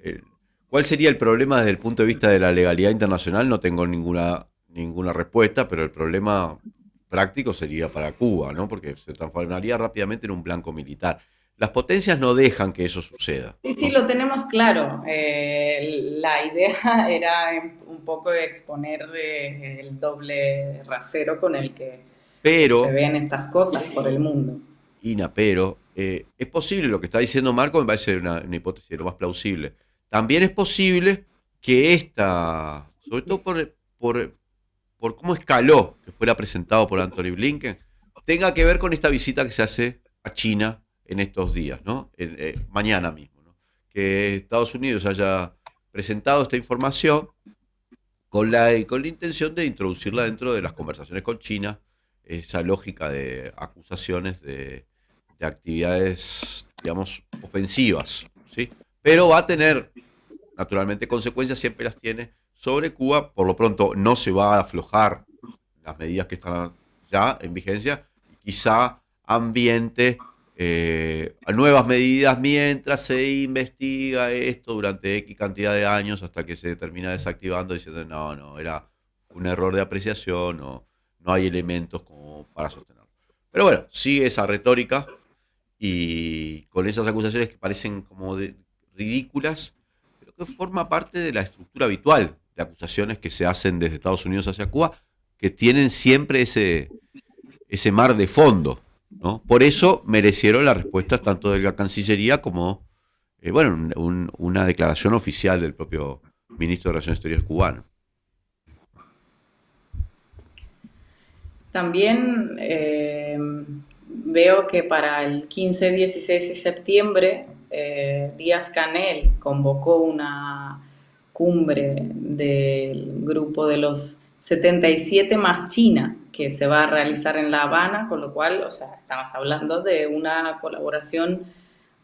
eh, ¿cuál sería el problema desde el punto de vista de la legalidad internacional? No tengo ninguna respuesta, pero el problema práctico sería para Cuba, ¿no? Porque se transformaría rápidamente en un blanco militar. Las potencias no dejan que eso suceda, Sí, sí, ¿no? lo tenemos claro. La idea era un poco exponer el doble rasero con el que se Pero ven estas cosas por el mundo. Ina, pero es posible, lo que está diciendo Marco me parece una hipótesis lo más plausible. También es posible que esta sobre todo por cómo escaló que fuera presentado por Anthony Blinken, tenga que ver con esta visita que se hace a China en estos días, ¿no? Mañana mismo, ¿no? Que Estados Unidos haya presentado esta información con la intención de introducirla dentro de las conversaciones con China, esa lógica de acusaciones de actividades, digamos, ofensivas, ¿sí? Pero va a tener, naturalmente, consecuencias, siempre las tiene sobre Cuba. Por lo pronto no se va a aflojar las medidas que están ya en vigencia, quizá ambiente a nuevas medidas mientras se investiga esto durante X cantidad de años hasta que se termina desactivando diciendo no, era un error de apreciación, no hay elementos como para sostenerlo. Pero bueno, sigue esa retórica y con esas acusaciones que parecen como ridículas, pero que forma parte de la estructura habitual de acusaciones que se hacen desde Estados Unidos hacia Cuba, que tienen siempre ese mar de fondo, ¿no? Por eso merecieron las respuestas tanto de la Cancillería como una declaración oficial del propio ministro de Relaciones Exteriores cubano. También veo que para el 15, 16 de septiembre Díaz-Canel convocó una cumbre del grupo de los 77 más China que se va a realizar en La Habana, con lo cual, estamos hablando de una colaboración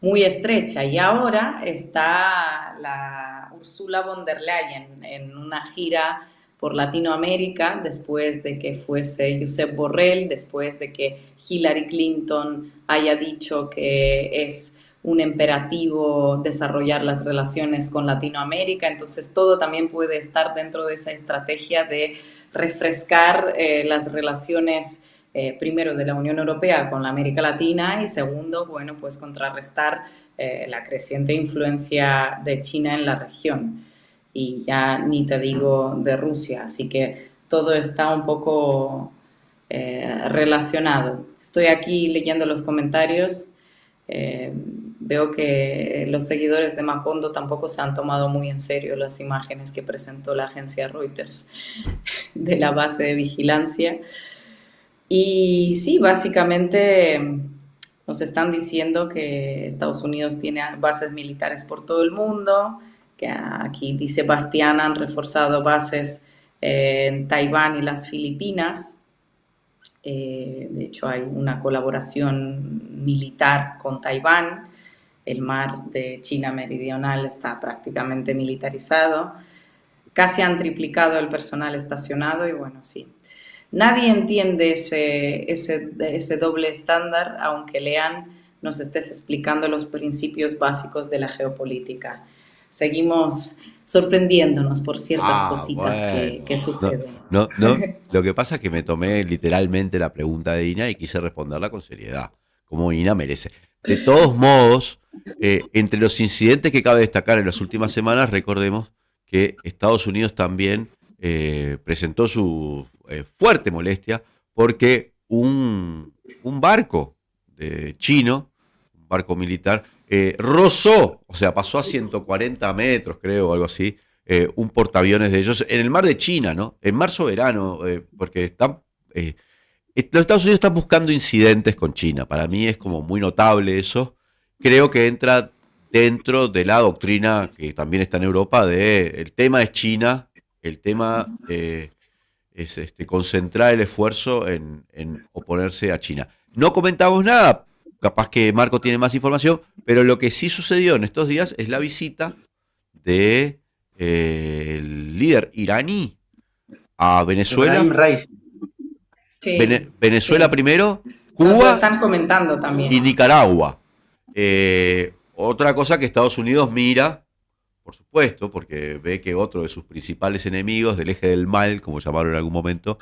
muy estrecha. Y ahora está la Ursula von der Leyen en una gira por Latinoamérica, después de que fuese Josep Borrell, después de que Hillary Clinton haya dicho que es un imperativo desarrollar las relaciones con Latinoamérica. Entonces todo también puede estar dentro de esa estrategia de refrescar las relaciones, primero de la Unión Europea con la América Latina y segundo, pues contrarrestar la creciente influencia de China en la región. Y ya ni te digo de Rusia, así que todo está un poco relacionado. Estoy aquí leyendo los comentarios, veo que los seguidores de Macondo tampoco se han tomado muy en serio las imágenes que presentó la agencia Reuters de la base de vigilancia. Y sí, básicamente nos están diciendo que Estados Unidos tiene bases militares por todo el mundo, que aquí dice Bastián han reforzado bases en Taiwán y las Filipinas. De hecho, hay una colaboración militar con Taiwán. El mar de China Meridional está prácticamente militarizado. Casi han triplicado el personal estacionado y sí. Nadie entiende ese doble estándar, aunque Lean nos estés explicando los principios básicos de la geopolítica. Seguimos sorprendiéndonos por ciertas cositas que suceden. No, lo que pasa es que me tomé literalmente la pregunta de Ina y quise responderla con seriedad, como Ina merece. De todos modos, entre los incidentes que cabe destacar en las últimas semanas, recordemos que Estados Unidos también presentó su fuerte molestia porque un barco chino, un barco militar, rozó, pasó a 140 metros, creo, o algo así, un portaaviones de ellos en el mar de China, ¿no? En mar soberano, porque los Estados Unidos están buscando incidentes con China. Para mí es como muy notable eso. Creo que entra dentro de la doctrina que también está en Europa de el tema es China, el tema es concentrar el esfuerzo en oponerse a China. No comentamos nada, capaz que Marco tiene más información, pero lo que sí sucedió en estos días es la visita de el líder iraní a Venezuela. Sí, Venezuela sí. Primero, Nos lo Cuba están comentando también. y Nicaragua. Otra cosa que Estados Unidos mira, por supuesto, porque ve que otro de sus principales enemigos del eje del mal, como llamaron en algún momento,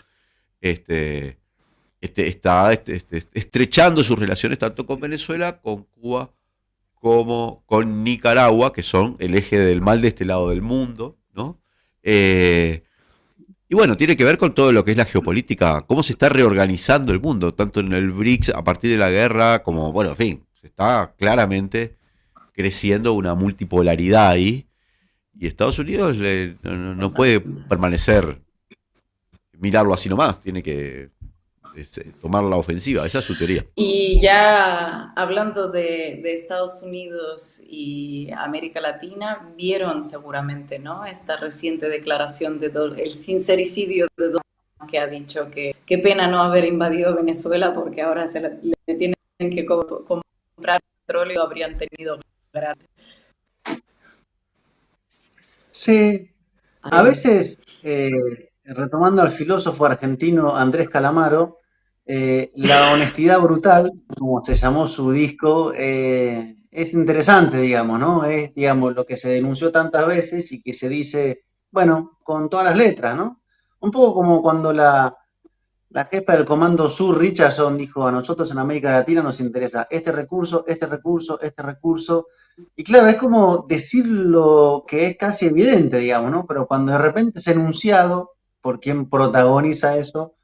está estrechando sus relaciones tanto con Venezuela, con Cuba, como con Nicaragua, que son el eje del mal de este lado del mundo, ¿no? Y bueno, tiene que ver con todo lo que es la geopolítica, cómo se está reorganizando el mundo, tanto en el BRICS a partir de la guerra, como, se está claramente creciendo una multipolaridad ahí. Y Estados Unidos no puede permanecer, mirarlo así nomás, tiene que tomar la ofensiva, esa es su teoría. Y ya hablando de Estados Unidos y América Latina, vieron seguramente, ¿no? Esta reciente declaración el sincericidio de Donald Trump, que ha dicho que qué pena no haber invadido Venezuela porque ahora le tienen que comprar petróleo, habrían tenido gracias. Sí, a veces, retomando al filósofo argentino Andrés Calamaro, la honestidad brutal, como se llamó su disco, es interesante, digamos, ¿no? Es, digamos, lo que se denunció tantas veces y que se dice, bueno, con todas las letras, ¿no? Un poco como cuando la jefa del Comando Sur, Richardson, dijo, a nosotros en América Latina nos interesa este recurso, este recurso, este recurso. Y claro, es como decir lo que es casi evidente, digamos, ¿no? Pero cuando de repente es enunciado por quien protagoniza eso,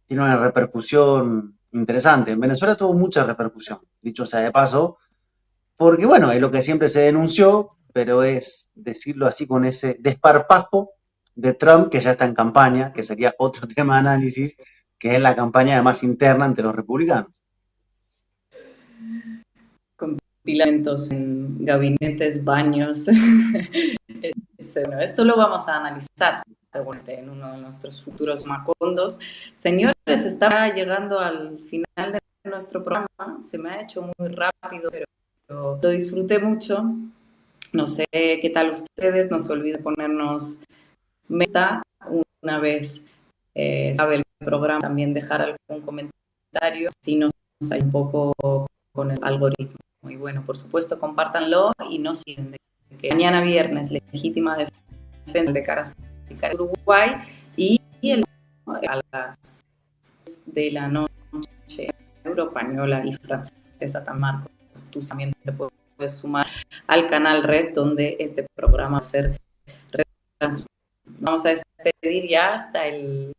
tiene una repercusión interesante. En Venezuela tuvo mucha repercusión, dicho sea de paso, porque bueno, es lo que siempre se denunció, pero es decirlo así con ese desparpajo de Trump, que ya está en campaña, que sería otro tema de análisis, que es la campaña además interna entre los republicanos. Con pilamentos en gabinetes, baños. Bueno, esto lo vamos a analizar seguramente en uno de nuestros futuros Macondos. Señores, está llegando al final de nuestro programa. Se me ha hecho muy rápido, pero lo disfruté mucho. No sé qué tal ustedes. No se olviden ponernos meta una vez sabe el programa, también dejar algún comentario si nos hay un poco con el algoritmo. Y bueno, por supuesto, compártanlo y no se olviden de que mañana viernes, legítima defensa de Caras Uruguay y a las 6 de la noche, Europañola y Francesa San Marcos. Tú también te puedes sumar al canal Red, donde este programa va a ser retransmitido. Vamos a despedir ya hasta el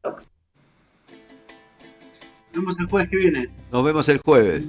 próximo. Nos vemos el jueves que viene. Nos vemos el jueves.